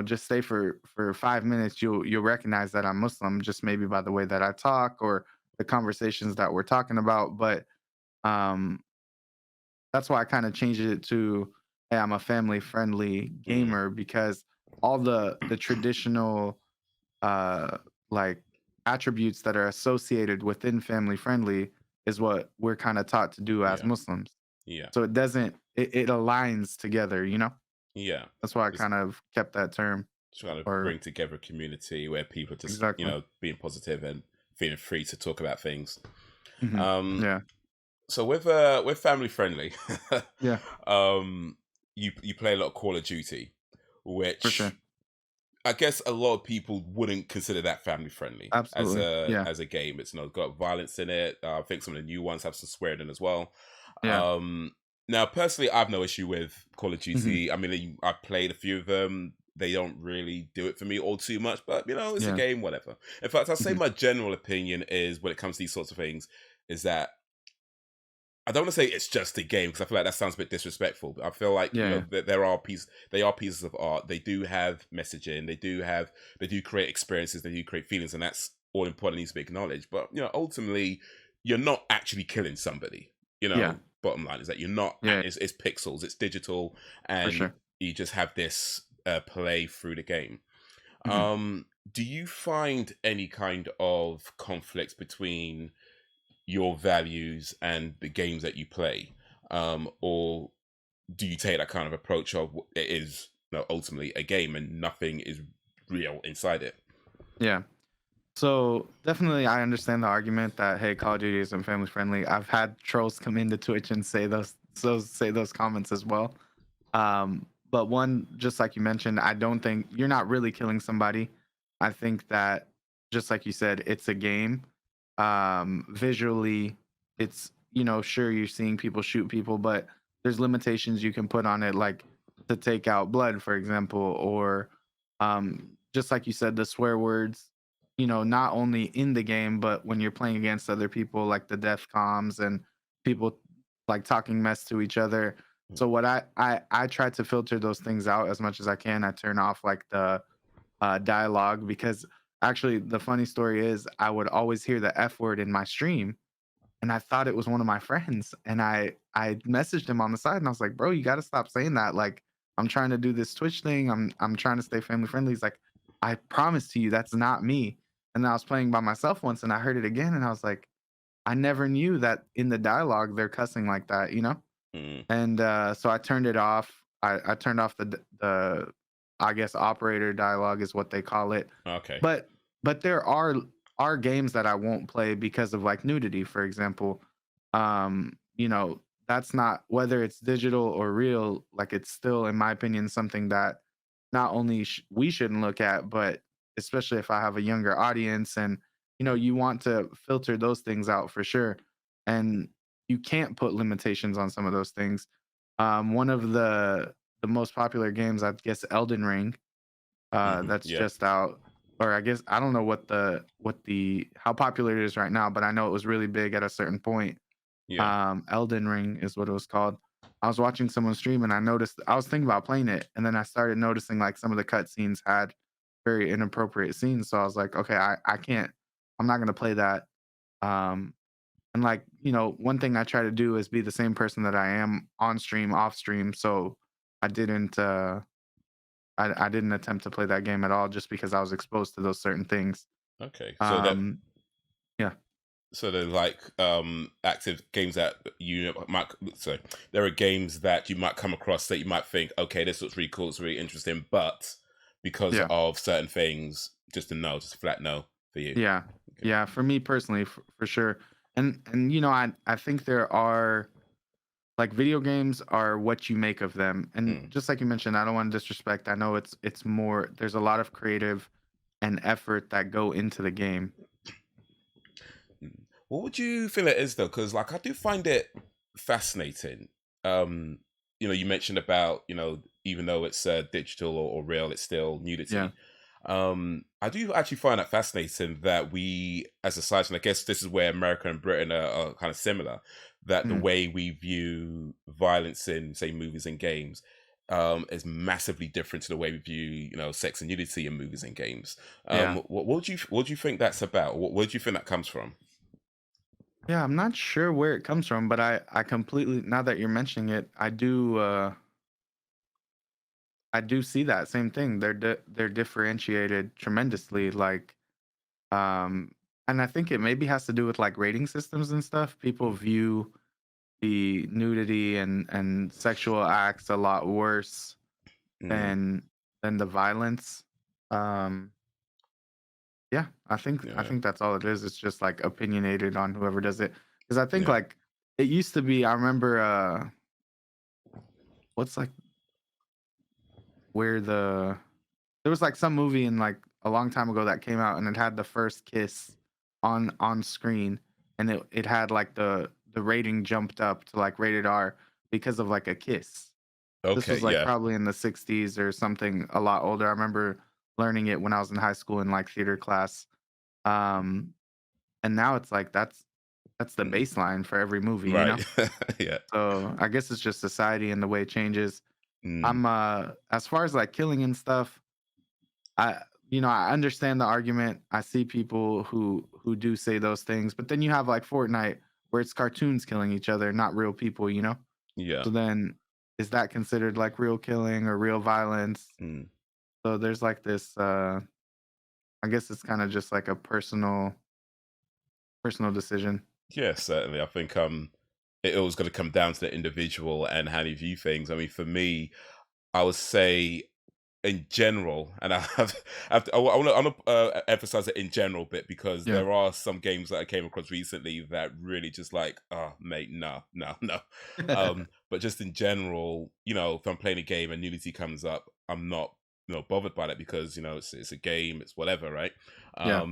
just stay for 5 minutes, you'll recognize that I'm Muslim just maybe by the way that I talk or the conversations that we're talking about. But um that's why I kinda changed it to, "Hey, I'm a family-friendly mm, gamer," because all the traditional, uh, like, attributes that are associated within family-friendly is what we're kinda taught to do as yeah, Muslims. yeah, So it doesn't it aligns together, you know? yeah. That's why I Just kind of kept that term trying to or bring together a community where people just, exactly. being positive and feeling free to talk about things. Mhm. Um, Yeah. so with family friendly, Yeah, um, you play a lot of Call of Duty, for sure. which I guess a lot of people wouldn't consider that family friendly as Absolutely. Yeah. a game. It's got violence in it. I think some of the new ones have some swearing in as well. Yeah. Um, Now, personally, I have no issue with Call of Mhm. Duty. I mean, I played a few of them. They don't really do it for me all too much, but it's a Yeah. game, whatever. In fact, I'd say Mhm. my general opinion is when it comes to these sorts of things, is that I don't want to say it's just a game because I feel like that sounds a bit disrespectful. But I feel like Yeah, yeah. that they are pieces of art. They do have messaging. They do create experiences. They do create feelings, and that's all important needs to be acknowledged. But ultimately, you're not actually killing somebody. Yeah. Bottom line is that you're not. Yeah, It's pixels. It's digital, for and sure. you just have this play through the game. Mhm. Do you find any kind of conflicts between your values and the games that you play? Or do you take that kind of approach of it is, ultimately a game and nothing is real inside it? Yeah. So definitely, I understand the argument that hey, Call of Duty isn't family friendly. I've had trolls come into Twitch and say those comments as well. But one, just like you mentioned, I don't think you're not really killing somebody. I think that just like you said, it's a game. Visually, it's sure you're seeing people shoot people, but there's limitations you can put on it, like to take out blood, for example, or just like you said, the swear words. Not only in the game, but when you're playing against other people, like the death comms and people like talking mess to each other. Mm. So what I try to filter those things out as much as I can. I turn off like the dialogue because actually the funny story is I would always hear the F word in my stream and I thought it was one of my friends and I messaged him on the side and I was like, "Bro, you got to stop saying that. Like I'm trying to do this Twitch thing. I'm trying to stay family friendly." He's like, "I promise to you that's not me." And then I was playing by myself once and I heard it again and I was like, "I never knew that in the dialogue they're cussing like that, you know?" Mm. And, so I turned it off. I turned off the I guess, operator dialogue is what they call it. Okay. But there are games that I won't play because of, like, nudity, for example. That's not whether it's digital or real, like, it's still, in my opinion, something that not only we shouldn't look at, but especially if I have a younger audience and, you want to filter those things out for sure. And you can't put limitations on some of those things. One of the most popular games, I guess, Elden Ring, that's Yeah. just out, or I guess I don't know what the how popular it is right now, but I know it was really big at a certain point. Yeah. Elden Ring is what it was called. I was watching someone stream and I noticed I was thinking about playing it, and then I started noticing like some of the cutscenes had very inappropriate scenes. So I was like, okay, I can't, I'm not gonna play that. Um, and like, one thing I try to do is be the same person that I am on stream, off stream. So I didn't I didn't attempt to play that game at all just because I was exposed to those certain things. Okay. Um, yeah, So they're like active games that you might, so there are games that you might come across that you might think, okay, this looks really cool, it's really interesting, but because yeah, of certain things, just a no, just a flat no for you. yeah, Okay. yeah. For me personally, for sure. And I think there are like video games are what you make of them. And Mm. just like you mentioned, I don't want to disrespect. I know it's more. There's a lot of creative and effort that go into the game. Mm. What would you feel it is though? Because like I do find it fascinating. Um, you mentioned about even though it's digital or real, it's still Yeah, nudity. I do actually find that fascinating that we, as a society, and I guess this is where America and Britain are kind of similar, that the mhm, way we view violence in, say, movies and games, is massively different to the way we view, sex and nudity in movies and games. yeah. What do you think that's about? Where do you think that comes from? Yeah, I'm not sure where it comes from, but I completely, now that you're mentioning it, I do see that same thing. They're differentiated tremendously, like um and I think it maybe has to do with like rating systems and stuff. People Mm. view the nudity and sexual acts a lot worse Mm. than the violence. Um yeah, I Yeah. think that's all it is. It's just like opinionated on whoever does it. Cuz I think Yeah. like it used to be, I remember what's like where there was like some movie in like a long time ago that came out and it had the first kiss on screen, and it had like the rating jumped up to like rated R because of like a kiss. This Okay. was like Yeah. probably in the 60s or something a lot older. I remember learning it when I was in high school in like theater class. Um and now it's like that's the Mm. baseline for every movie, you know? Right. Yeah. So I guess it's just society and the way it changes. Mm. I'm as far as like killing and stuff, I I understand the argument. I see people who do say those things, but then you have like Fortnite where it's cartoons killing each other, not real people, you know? Yeah. So then is that considered like real killing or real violence? Mm. So there's like this I guess it's kind of just like a personal decision. Yeah, certainly. I think it always got to come down to the individual and how you view things. I mean, for me, I would say in general, and I want to emphasize it in general bit because Yeah. there are some games that I came across recently that really just like, oh mate, no, no, no. But just in general, if I'm playing a game and nudity comes up, I'm not bothered by that because it's a game, it's whatever, right? Yeah.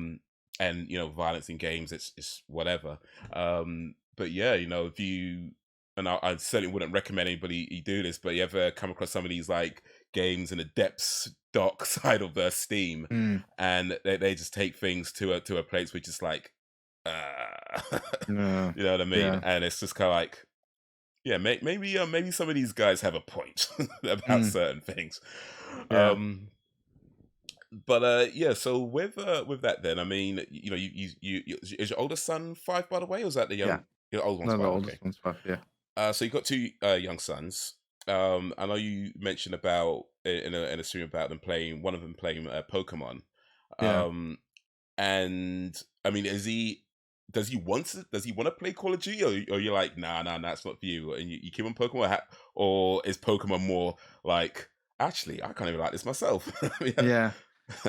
And violence in games, it's whatever. But yeah, if you and I certainly wouldn't recommend anybody you do this, but you ever come across some of these like games in the depths dark side of Steam, Mm, and they just take things to a place which is like, uh, no. you know what I mean? Yeah. And it's just kind of like, yeah, maybe some of these guys have a point about Mm, certain things. yeah. Um, but yeah, so with that, then I mean, is your oldest son 5, by the way, or is that the Yeah. your old one's No, the 5? Okay. oldest one's 5. Yeah. So you've got two young sons. I know you mentioned about in a stream about them playing one of them playing Pokemon. Yeah. Um, and I mean, does he want to play Call of Duty, or you're like, nah, that's not for you, and you keep on Pokemon, or is Pokemon more like, actually, I can't even like this myself? Yeah. Yeah.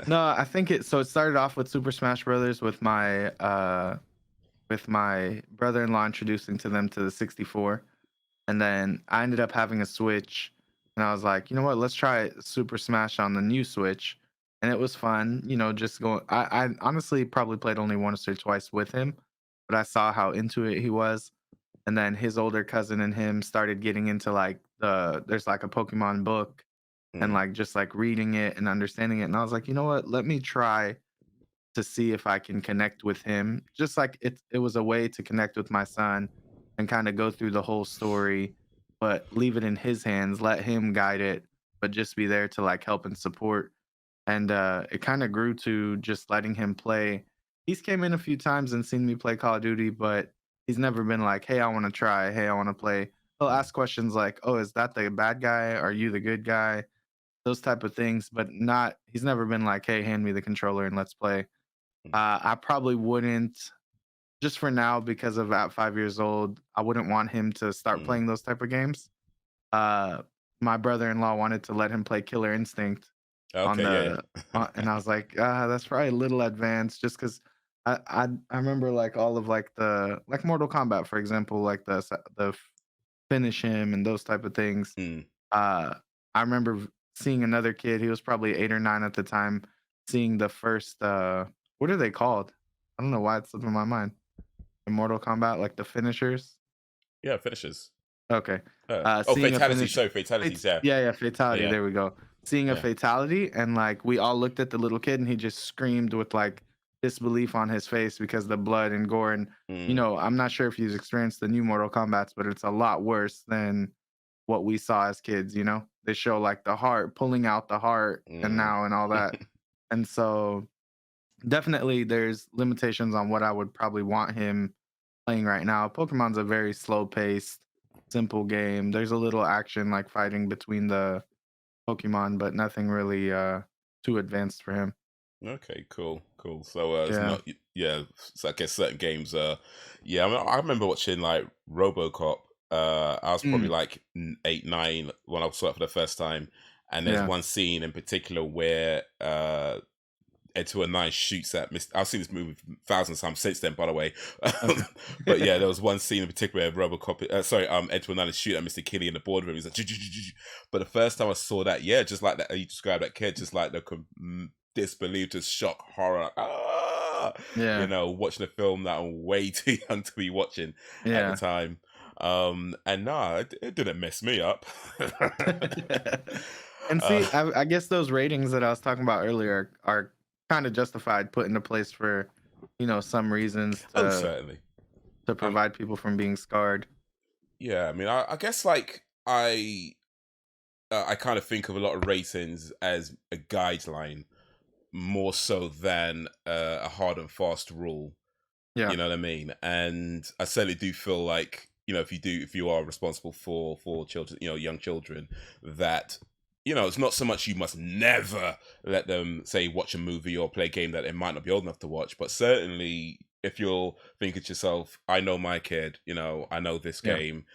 No, I think it started off with Super Smash Brothers with my brother-in-law introducing to them to the 64. And then I ended up having a Switch, and I was like, you know what? Let's try Super Smash on the new Switch. And it was fun, just going. I honestly probably played only once or twice with him, but I saw how into it he was. And then his older cousin and him started getting into like there's like a Pokemon book and Mm, like just like reading it and understanding it. And I was like, you know what? Let me try to see if I can connect with him. Just like it was a way to connect with my son and kind of go through the whole story, but leave it in his hands, let him guide it, but just be there to like help and support. And it kind of grew to just letting him play. He's came in a few times and seen me play Call of Duty, but he's never been like, "Hey, I want to try. Hey, I want to play." He'll mm, ask questions like, "Oh, is that the bad guy? Are you the good guy?" Those type of things, but not. He's never been like, "Hey, hand me the controller and let's play." mm, I probably wouldn't just for now because of at 5 years old, I wouldn't want him to start mm. playing those type of games. Uh, my brother-in-law wanted to let him play Killer Instinct on Okay, yeah, the yeah. and I was like, that's probably a little advanced just 'cause I remember like all of like the like Mortal Kombat, for example, like finish him and those type of things. Mm. Uh, I remember seeing another kid, he was probably 8 or 9 at the time, seeing the first, what are they called? I don't know why it's slipping my mind. In Mortal Kombat, like the finishers? Yeah, finishes. Okay. Oh, Seeing a fatalities. finish Sorry, fatalities. Yeah, yeah, yeah, fatality, yeah, there we go. Seeing a yeah. fatality and, like, we all looked at the little kid and he just screamed with, like, disbelief on his face because the blood and gore and, Mm, I'm not sure if you've experienced the new Mortal Kombats, but it's a lot worse than what we saw as kids, you know? They show, like, the heart, pulling out the heart mm. and all that. And so, definitely there's limitations on what I would probably want him playing right now. Pokemon's a very slow-paced, simple game. There's a little action, like, fighting between the Pokemon, but nothing really, too advanced for him. Okay, cool, cool. So it's Yeah. not, yeah. So I guess certain games, yeah. I mean, I remember watching like RoboCop. I was probably Mm, like 8, 9 when I saw it for the first time, and there's yeah. one scene in particular where Ed a Nine shoots at Mr. I've seen this movie thousands of times since then, by the way. Okay. But yeah, there was one scene in particular where RoboCop, Ed Nine is shooting at Mr. Kinney in the boardroom. He's like, but the first time I saw that, yeah, just like that, you described that kid, just like the disbelief, just shock, horror, like, ah, Yeah. watching a film that I'm way too young to be watching at the Yeah. time. And nah, it didn't mess me up. And uh, see, I guess those ratings that I was talking about earlier are kinda justified, put into place for, some reasons oh, to certainly. provide people from being scarred. Yeah, I mean, I guess like I kind of think of a lot of ratings as a guideline more so than a hard and fast rule. Yeah. You know what I mean? And I certainly do feel like if you are responsible for children, young children, that it's not so much you must never let them say watch a movie or play a game that they might not be old enough to watch, but certainly if you're thinking to yourself, I know my kid, I know this Yeah. game,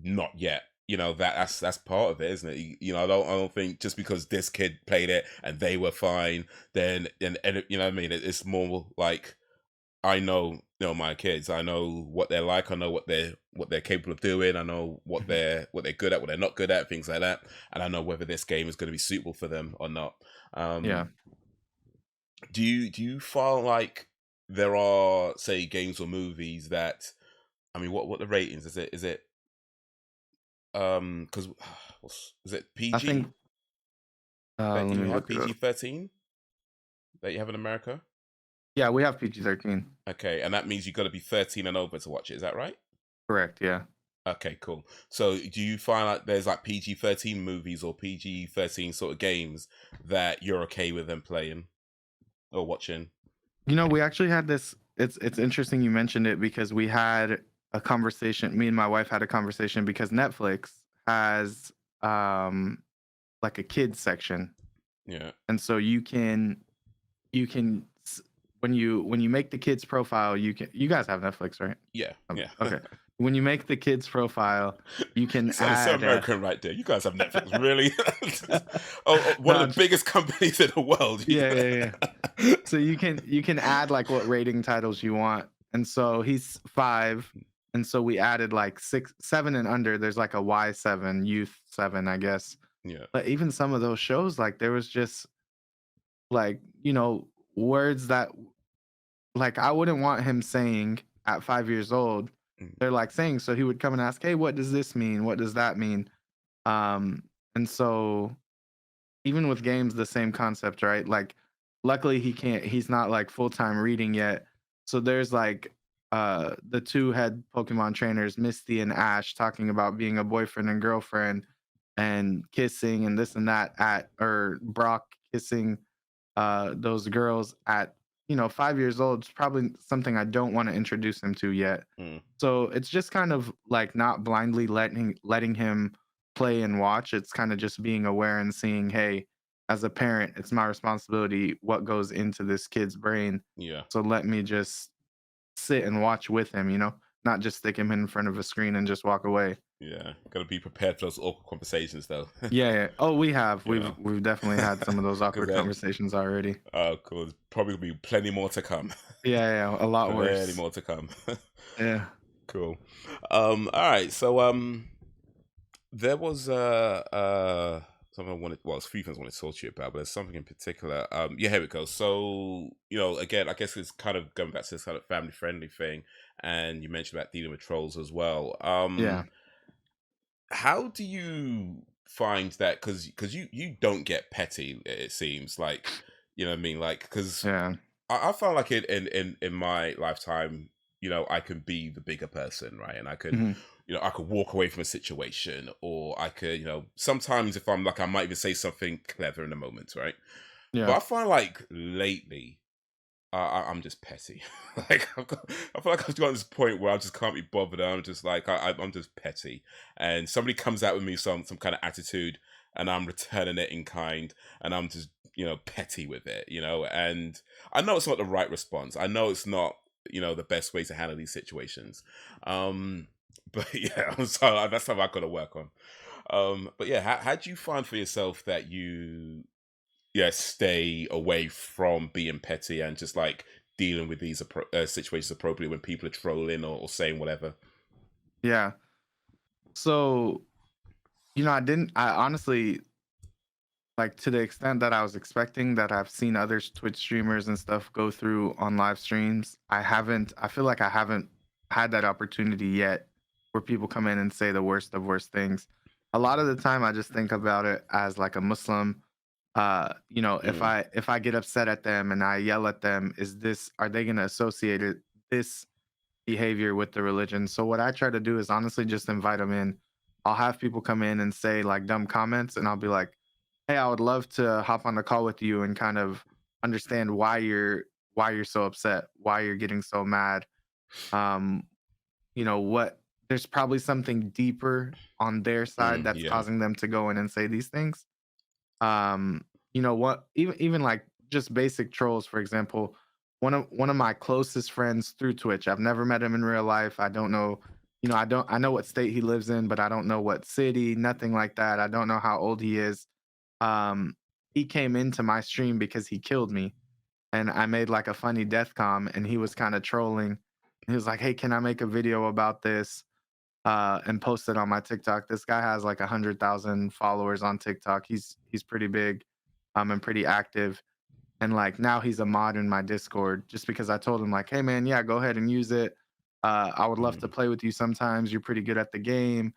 not yet. That's part of it, isn't it? I don't think just because this kid played it and they were fine, then and you know what I mean. It's more like I know, my kids. I know what they're like. I know what they're capable of doing. I know what Mhm. they're good at, what they're not good at, things like that. And I know whether this game is going to be suitable for them or not. Yeah. Um, do you feel like there are, say, games or movies that, I mean, what the ratings is it because is it I think PG that let you me have, look it up. PG-13 that you have in America? Yeah, we have PG-13. Okay, and that means you got to be 13 and over to watch it. Is that right? Correct. Yeah. Okay, cool. So do you find like there's like PG-13 movies or PG-13 sort of games that you're okay with them playing or watching? We actually had this. It's interesting you mentioned it because we had a conversation. Me and my wife had a conversation because Netflix has um like a kids section, Yeah. and so you can when you make the kids profile, you guys have Netflix, right? Yeah. Yeah. Okay. When you make the kids profile, you can You sound so add American right there. You guys have Netflix, really? One of no, the biggest companies in the world. yeah, yeah, yeah. So you can add like what rating titles you want. And so he's 5, and so we added like 6, 7 and under. There's like a Y7, youth 7, I guess. Yeah. But even some of those shows, like there was just like, words that like I wouldn't want him saying at 5 years old. Mm. They're like saying, so he would come and ask, "Hey, what does this mean? What does that mean?" And so even with games, the same concept, right? Like, luckily he's not like full time reading yet. So there's like the two head Pokemon trainers, Misty and Ash, talking about being a boyfriend and girlfriend and kissing and this and that or Brock kissing those girls at 5 years old. It's probably something I don't want to introduce him to yet. Mm. So it's just kind of like not blindly letting him play and watch. It's kind of just being aware and seeing, hey, as a parent, it's my responsibility what goes into this kid's brain. Yeah. So let me just sit and watch with him, not just stick him in front of a screen and just walk away. Yeah. Got to be prepared for those awkward conversations, though. Yeah, yeah. Oh, we have. you We've know, we've definitely had some of those because awkward conversations already. oh, cool. There's probably gonna be plenty more to come. Yeah, yeah, a lot Plenty worse. more to come. Yeah. Cool. All right. So there was something I wanted. Well, it's a few things I wanted to talk to you about, but there's something in particular. Yeah, here we go. So again, I guess it's kind of going back to this kind of family friendly thing, and you mentioned about dealing with trolls as well. Yeah. How do you find that? Because you don't get petty. It seems like what I mean. Like because Yeah. I found like in my lifetime, I can be the bigger person, right? And I can, Mhm. I could walk away from a situation, or I could, sometimes if I'm like, I might even say something clever in the moment, right? But Yeah. I find like lately, I'm just petty. Like I feel like I've gotten to this point where I just can't be bothered. I'm just like I'm just petty, and somebody comes out with me some kind of attitude, and I'm returning it in kind, and I'm just petty with it, and I know it's not the right response. I know it's not the best way to handle these situations. Um, but yeah, so that's something I've got to work on. But yeah, how do you find for yourself that you stay away from being petty and just like dealing with these situations appropriately when people are trolling or saying whatever. Yeah. So, I honestly, like, to the extent that I was expecting, that I've seen other Twitch streamers and stuff go through on live streams, I feel like I haven't had that opportunity yet where people come in and say the worst of worst things. A lot of the time I just think about it as like a Muslim. If Mm, I get upset at them and I yell at them, are they gonna associate this behavior with the religion? So what I try to do is honestly just invite them in. I'll have people come in and say like dumb comments, and I'll be like, "Hey, I would love to hop on the call with you and kind of understand why you're so upset, why you're getting so mad. Um, what there's probably something deeper on their side that's Yeah. causing them to go in and say these things. Um, what even like just basic trolls, for example, one of my closest friends through Twitch. I've never met him in real life. I don't know, I know what state he lives in, but I don't know what city, nothing like that. I don't know how old he is. Um, he came into my stream because he killed me and I made like a funny death com and he was kind of trolling. He was like, "Hey, can I make a video about this?" And post it on my TikTok. This guy has like 100,000 followers on TikTok. He's pretty big, and pretty active. And like now he's a mod in my Discord just because I told him like, hey man, yeah, go ahead and use it. I would love to Mm, play with you sometimes. You're pretty good at the game.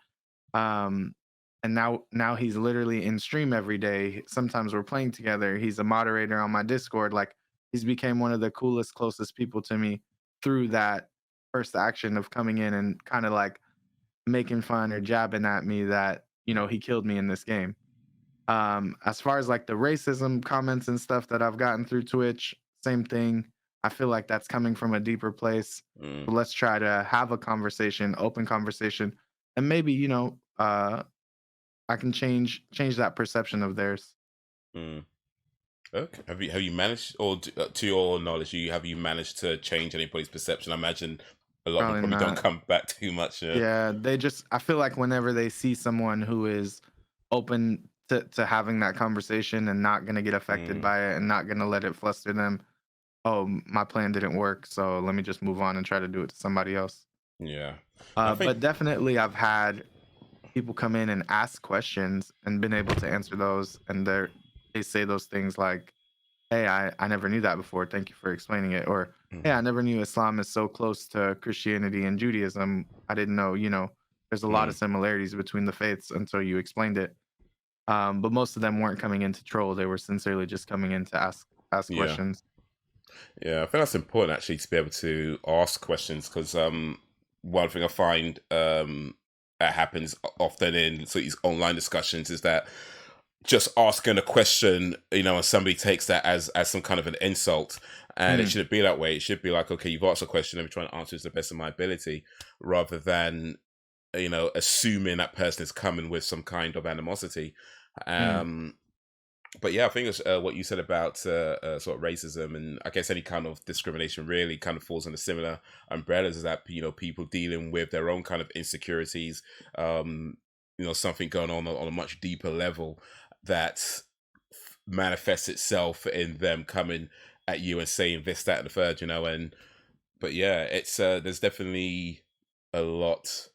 Um, and now he's literally in stream every day. Sometimes we're playing together. He's a moderator on my Discord. Like he's became one of the coolest, closest people to me through that first action of coming in and kind of like making fun or jabbing at me that, he killed me in this game. As far as like the racism comments and stuff that I've gotten through Twitch, same thing. I feel like that's coming from a deeper place. mm, So let's try to have a conversation, open conversation, and maybe, I can change that perception of theirs. mm. Okay. Have you managed, or to your knowledge, have you managed to change anybody's perception? I imagine a lot of them Probably probably don't not. come back too much. Yeah, I feel like whenever they see someone who is open to having that conversation and not going to get affected Mm, by it and not going to let it fluster them, oh, my plan didn't work, so let me just move on and try to do it to somebody else. yeah. I think. But definitely, I've had people come in and ask questions and been able to answer those, and they say those things like, "Hey, I never knew that before. Thank you for explaining it," or "Hey, I Mm, never knew Islam is so close to Christianity and Judaism. I didn't know. There's a lot of mm, similarities between the faiths until you explained it." But most of them weren't coming in to troll. They were sincerely just coming in to ask yeah. questions. Yeah, I think that's important actually to be able to ask questions because one thing I find that happens often in sort of these online discussions is that just asking a question, and somebody takes that as some kind of an insult, and it Mm, shouldn't be that way. It should be like, okay, you've asked a question, let me try and answer it to the best of my ability, rather than assuming that person is coming with some kind of animosity. mm, Um, but yeah, I think it's what you said about sort of racism and I guess any kind of discrimination really kind of falls under similar umbrellas. Is that people dealing with their own kind of insecurities, um, something going on a much deeper level that manifests itself in them coming at you and saying this, that, and the third. And but yeah, it's there's definitely a lot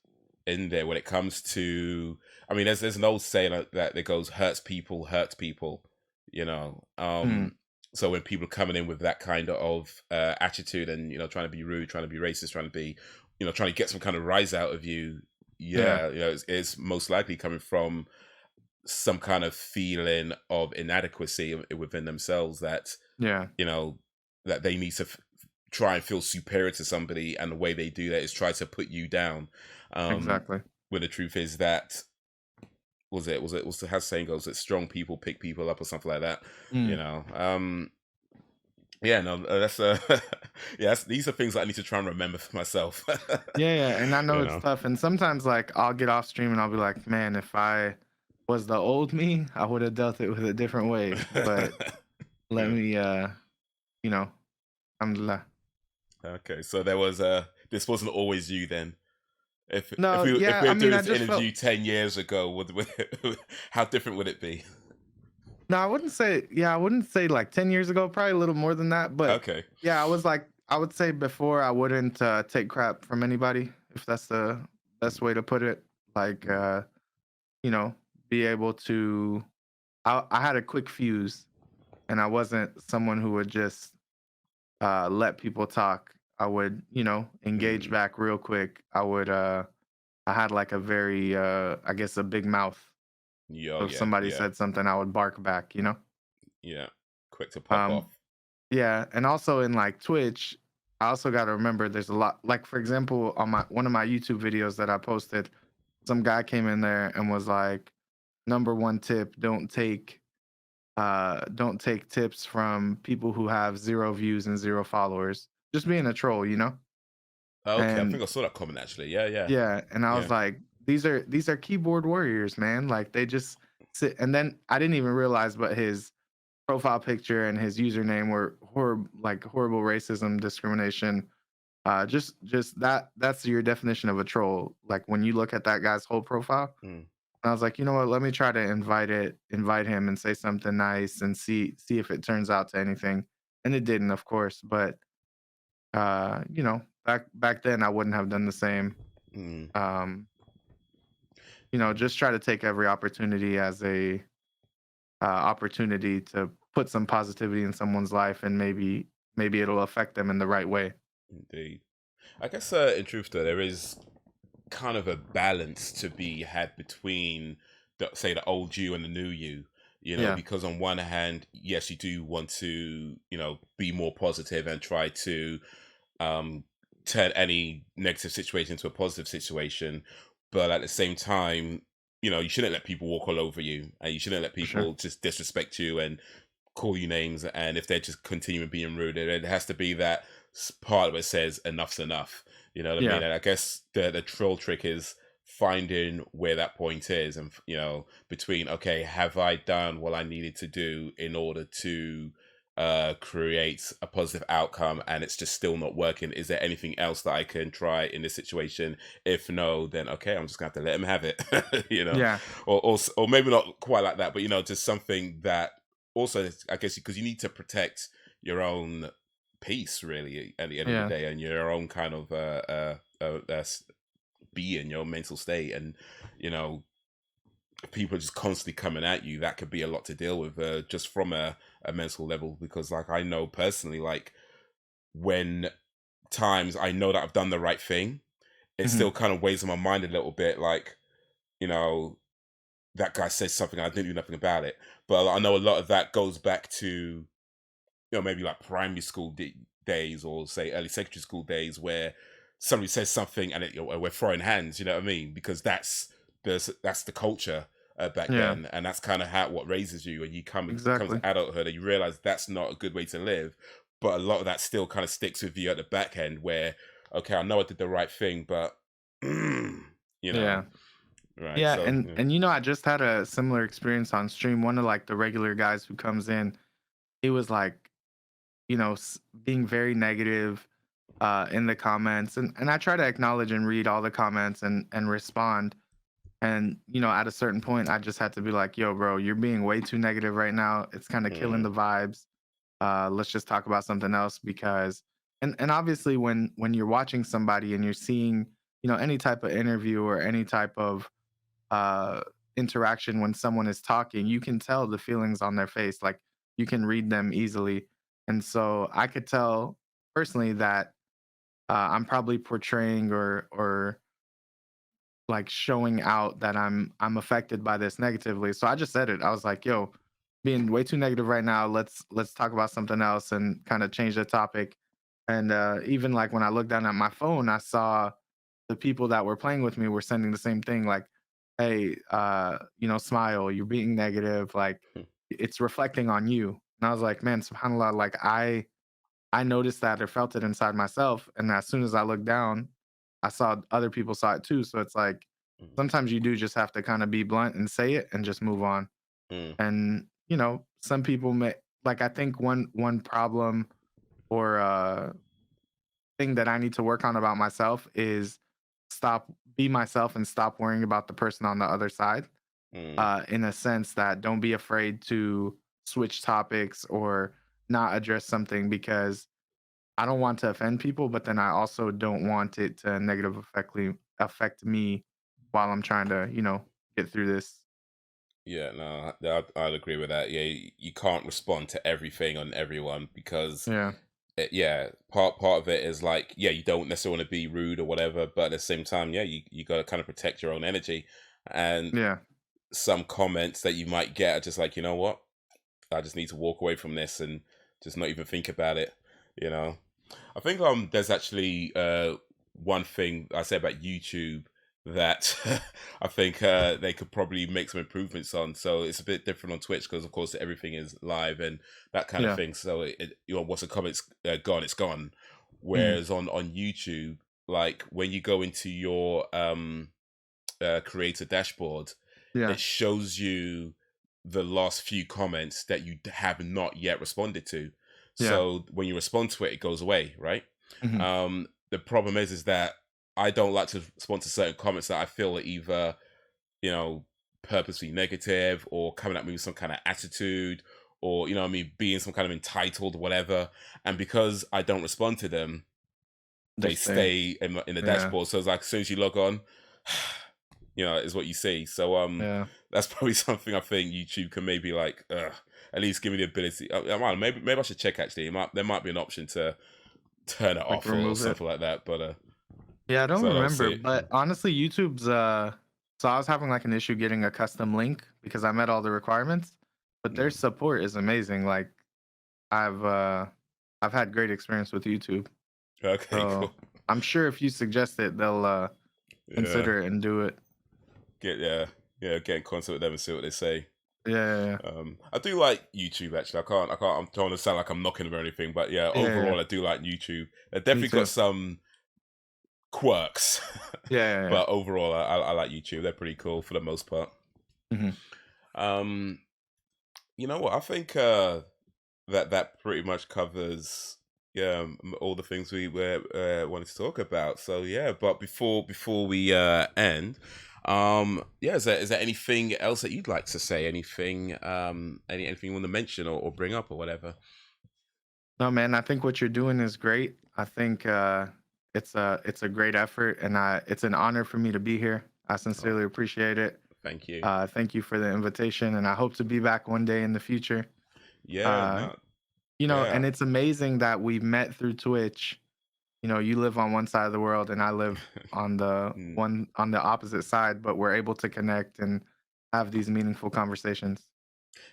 in there when it comes to. I mean, there's an old saying that goes, "Hurts people, hurts people." You know, mm, so when people are coming in with that kind of attitude and trying to be rude, trying to be racist, trying to be, trying to get some kind of rise out of you, yeah, yeah, it's most likely coming from some kind of feeling of inadequacy within themselves that yeah, you know that they need to try and feel superior to somebody, and the way they do that is try to put you down. Um, exactly. when the truth is that was the how the saying goes that strong people pick people up or something like that. You Mm. know. Yeah, no, that's yeah. These are things that I need to try and remember for myself. Yeah, yeah, and I know you it's know. tough, and sometimes, like, I'll get off stream and I'll be like, "Man, if I was the old me, I would have dealt it with a different way." But let Yeah. me, you know, alhamdulillah. Okay, so there was this wasn't always you then. If No, we yeah, I were mean, doing I this just felt interview 10 years ago, how different would it be? no, I wouldn't say like 10 years ago, probably a little more than that, but Okay. yeah, I would say before I wouldn't take crap from anybody, if that's the best way to put it. Like, you know, be able to I had a quick fuse and I wasn't someone who would just let people talk. I would, engage Mm. back real quick. I had like a very I guess a big mouth. Yeah, So if yeah, somebody yeah, said something, I would bark back. yeah. Quick to pop Um off. yeah, and also in like Twitch, I also got to remember there's a lot like for example on my one of my YouTube videos that I posted, some guy came in there and was like, number one tip, don't take tips from people who have zero views and zero followers. Just being a troll. Okay, I And think I saw that comment actually. Yeah, yeah, yeah, and I was yeah. like, these are keyboard warriors, man. Like they just sit. And then I didn't even realize, but his profile picture and his username were horrible, like horrible racism, discrimination. Just that's your definition of a troll. Like when you look at that guy's whole profile, Mm, I was like, you know what? Let me try to invite him and say something nice and see if it turns out to anything. And it didn't, of course. But back then I wouldn't have done the same. mm. Um, just try to take every opportunity as a opportunity to put some positivity in someone's life, and maybe it'll affect them in the right way. Indeed. I guess, in truth, though, there is kind of a balance to be had between, say, the old you and the new you. Yeah, Because on one hand, yes, you do want to, be more positive and try to um, turn any negative situation into a positive situation. But at the same time, you shouldn't let people walk all over you, and you shouldn't let for sure. people just disrespect you and call you names. And if they're just continuing being rude, it has to be that part where it says enough's enough. You know what I mean? Yeah, And I guess the troll trick is finding where that point is, and between, okay, have I done what I needed to do in order to create a positive outcome, and it's just still not working? Is there anything else that I can try in this situation? If no, then okay, I'm just gonna have to let him have it. you know yeah, or maybe not quite like that, but just something that also, I guess, because you need to protect your own peace, really, at the end of the yeah, day, and your own kind of being, your mental state. And you know if people are just constantly coming at you, that could be a lot to deal with, just from a mental level. Because, like, I know personally, like, when times I know that I've done the right thing, it hmm still kind of weighs on my mind a little bit, like, you know that guy says something and I didn't do nothing about it. But I know a lot of that goes back to, maybe like primary school days, or say early secondary school days, where somebody says something and we're throwing hands. You know what I mean? Because that's the culture back yeah, then, and that's kind of how what raises you. And you comes exactly, to adulthood and you realize that's not a good way to live. But a lot of that still kind of sticks with you at the back end, where, okay, I know I did the right thing, but you know, yeah. right? Yeah, So yeah. and I just had a similar experience on stream. One of like the regular guys who comes in, he was like, being very negative in the comments, and I try to acknowledge and read all the comments and respond. And at a certain point, I just had to be like, "Yo, bro, you're being way too negative right now. It's kind of killing Mm, the vibes. Let's just talk about something else." Because and obviously, when you're watching somebody and you're seeing any type of interview or any type of uh, interaction, when someone is talking, you can tell the feelings on their face. Like you can read them easily. And so I could tell personally that I'm probably portraying or like showing out that I'm affected by this negatively. So I just said it. I was like, "Yo, being way too negative right now. Let's talk about something else and kind of change the topic." And even like when I looked down at my phone, I saw the people that were playing with me were sending the same thing, like, "Hey, smile, you're being negative, like it's reflecting on you." And I was like, "Man, subhanallah, like I noticed that or felt it inside myself, and as soon as I looked down, I saw other people saw it too." So it's like mm, sometimes you do just have to kind of be blunt and say it and just move on. mm, And some people may, like, I think one problem or thing that I need to work on about myself is stop be myself and stop worrying about the person on the other side. mm. In a sense that don't be afraid to switch topics or not address something, because I don't want to offend people, but then I also don't want it to affect me while I'm trying to get through this. Yeah, no, I'd agree with that. Yeah, you can't respond to everything on everyone, because Yeah, yeah, part of it is like, yeah, you don't necessarily want to be rude or whatever, but at the same time, yeah, you got to kind of protect your own energy. And yeah, some comments that you might get are just like, you know what, I just need to walk away from this and just not even think about it. You know, I think there's actually one thing I say about YouTube that I think they could probably make some improvements on. So it's a bit different on Twitch because, of course, everything is live and that kind of yeah, thing. So once a comment's gone, it's gone. mhm, Whereas on YouTube, like when you go into your creator dashboard, Yeah. it shows you the last few comments that you have not yet responded to. Yeah. So when you respond to it, it goes away, right? Mhm. The problem is that I don't like to respond to certain comments that I feel are either, you know, purposely negative or coming at me with some kind of attitude, or, you know what I mean, being some kind of entitled, whatever. And because I don't respond to them, They they stay. stay in the Yeah. dashboard. So it's like as soon as you log on, you know, is what you see. So Yeah. that's probably something I think YouTube can maybe like at least give me the ability. I don't know, maybe I should check actually. There might be an option to turn it Like off or remove it. something like that. But Yeah, I don't so I don't remember, see it. but honestly, YouTube's so I was having like an issue getting a custom link because I met all the requirements, but their Mm. support is amazing. Like I've uh I've had great experience with YouTube. Okay, So cool. I'm sure if you suggest it, they'll Yeah, consider it and do it. get in contact with them and see what they say. Yeah, I do like YouTube actually. I'm trying to sound like I'm knocking them or anything, but yeah, yeah, yeah, yeah. overall I do like YouTube. They Me definitely got too. some quirks, Yeah, yeah, yeah. but overall I like YouTube. They're pretty cool for the most part. Hmm. Um, you know what? I think that pretty much covers yeah all the things we were wanted to talk about. So yeah, but before we end, yeah, is there anything else that you'd like to say? Anything anything you want to mention or bring up or whatever? No, man, I think what you're doing is great. I think it's a great effort, and it's an honor for me to be here. I Oh, sincerely appreciate it. thank you. Thank you for the invitation, and I hope to be back one day in the future. Yeah, Uh, no, and yeah. it's amazing that we met through Twitch. You live on one side of the world, and I live Mm. on the opposite side, but we're able to connect and have these meaningful conversations.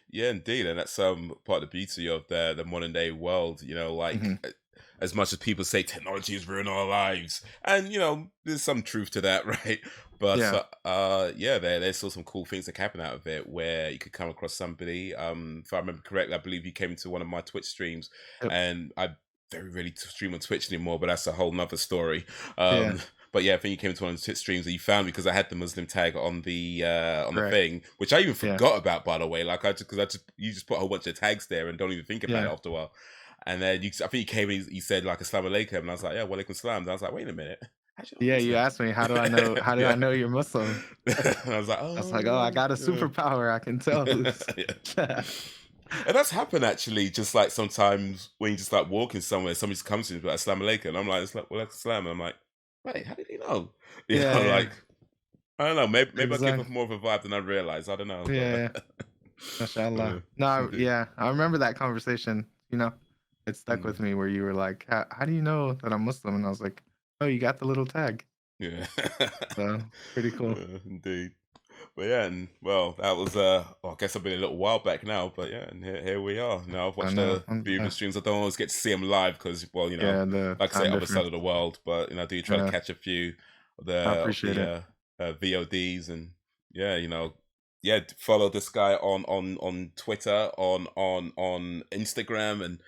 Yeah, indeed, and that's part of the beauty of the modern day world. You know, like Hmm. as much as people say technology is ruining our lives, and you know, there's some truth to that, right? But Yeah. yeah, there's still some cool things that happen out of it where you could come across somebody. If I remember correctly, I believe you came into one of my Twitch streams, Yep. and I very rarely stream on Twitch anymore, but that's a whole nother story. Yeah. But yeah, I think you came to one of the Twitch streams and you found me because I had the Muslim tag on the Correct. thing, which I even Yeah. forgot about, by the way. Like I just you just put a whole bunch of tags there and don't even think about it Yeah. after a while. And then I think you came and you said like Assalamu alaikum, and I was like, yeah, walaikum salam. And I was like, wait a minute, how'd you know I'm Yeah. You Muslim? asked me, how do I know? How do I Yeah. know you're Muslim? And I was like, I was like, oh, I got a yeah. superpower. I can tell who's. Yeah. And that's happened actually, just like sometimes when you just like walking somewhere, somebody just comes to me like Assalamu alaikum. And I'm like, it's like well, salam. And I'm like, wait, how did he know? You Yeah. know, Yeah. like I don't know, maybe I give off Exactly. more of a vibe than I realized. I don't know, Yeah. Yeah. but Mashallah. No, indeed. yeah, I remember that conversation. It stuck Mm, with me where you were like, how do you know that I'm Muslim? And I was like, oh, you got the little tag. yeah. So pretty cool. Indeed. But yeah, and well, that was well, I guess I've been a little while back now, but yeah, and here we are. Now I've I watched know. a few of the streams. I don't always get to see them live because, well, you know, Yeah, the like I say, time other side difference. of the world. But you know, I do try to Yeah, catch a few I of appreciate the it. VODs, and yeah, you know, yeah, follow this guy on Twitter, on Instagram, and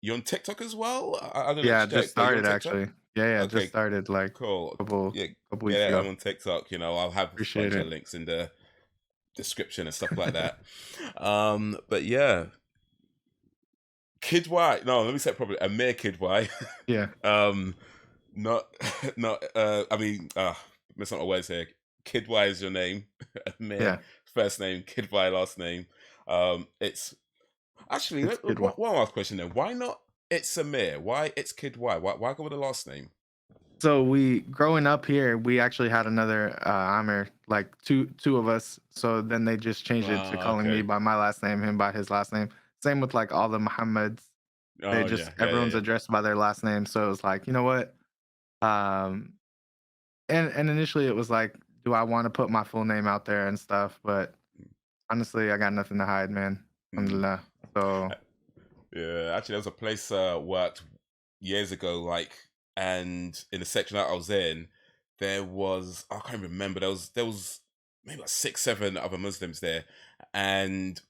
you're on TikTok as well. I don't Yeah, actually I just check, but you're on started TikTok. actually. Yeah, yeah, just Okay, started like cool. couple Yeah, couple weeks get it ago. on TikTok. You know, I'll have a Appreciate bunch of it. links in the description and stuff like that. But yeah, Kidwai. No, let me say it properly. Aamir Kidwai. Yeah, um, not, not. I mean, mess up my words here. Kidwai is your name. Aamir yeah, first name. Kidwai last name. It's actually it's a good one. one last question then. Why not? It's Aamir. Why it's Kidwai? Why go with the last name? So we growing up here, we actually had another Amir, like two of us. So then they just changed it to calling me Okay. by my last name, him by his last name. Same with like all the Muhammads. They Oh just yeah, everyone's yeah. addressed by their last name. So it was like, you know what? Um, and initially it was like, do I want to put my full name out there and stuff? But honestly, I got nothing to hide, man. Mm. Alhamdulillah. So Yeah, actually, there was a place worked years ago, like, and in the section that I was in, there was I can't remember. There was maybe like 6, 7 other Muslims there, and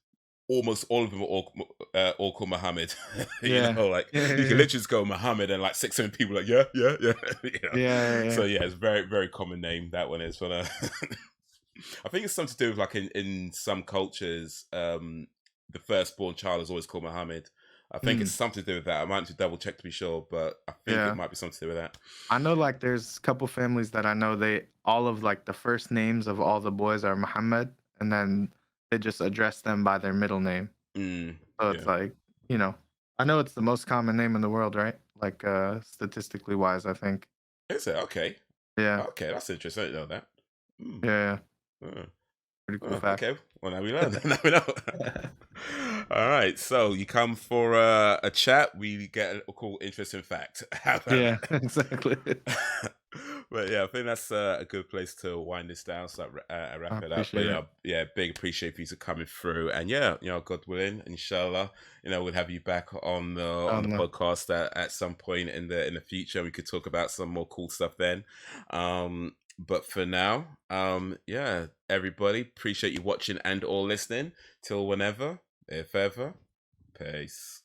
almost all of them are all called Muhammad. Yeah. Like Yeah, you can yeah, literally just go Muhammad and like 6 7 people like, yeah, yeah, yeah. yeah, So yeah. yeah, it's very very common name that one is. But I think it's something to do with like in some cultures, the firstborn child is always called Muhammad. I think it's Mm, something to do with that. I might have to double check to be sure, but I think it yeah. might be something to do with that. I know like there's a couple families that I know they all of like the first names of all the boys are Muhammad and then they just address them by their middle name. Mm, So it's yeah. like, you know, I know it's the most common name in the world, right? Like statistically wise, I think. Is it okay? Yeah. Okay, that's interesting. I didn't know that. Hmm. Yeah, yeah. uh, Pretty cool Oh, fact. okay. Well, now we learn. Now we know. All right. So you come for a chat. We get a cool, interesting fact. How about Yeah, exactly. that? But yeah, I think that's a good place to wind this down. So I wrap it up. But appreciate it. yeah, big appreciate for you to coming through. And yeah, God willing, inshallah, we'll have you back on the No. podcast at some point in the future. We could talk about some more cool stuff then. But for now, yeah, everybody, appreciate you watching and or listening. Till whenever, if ever, peace.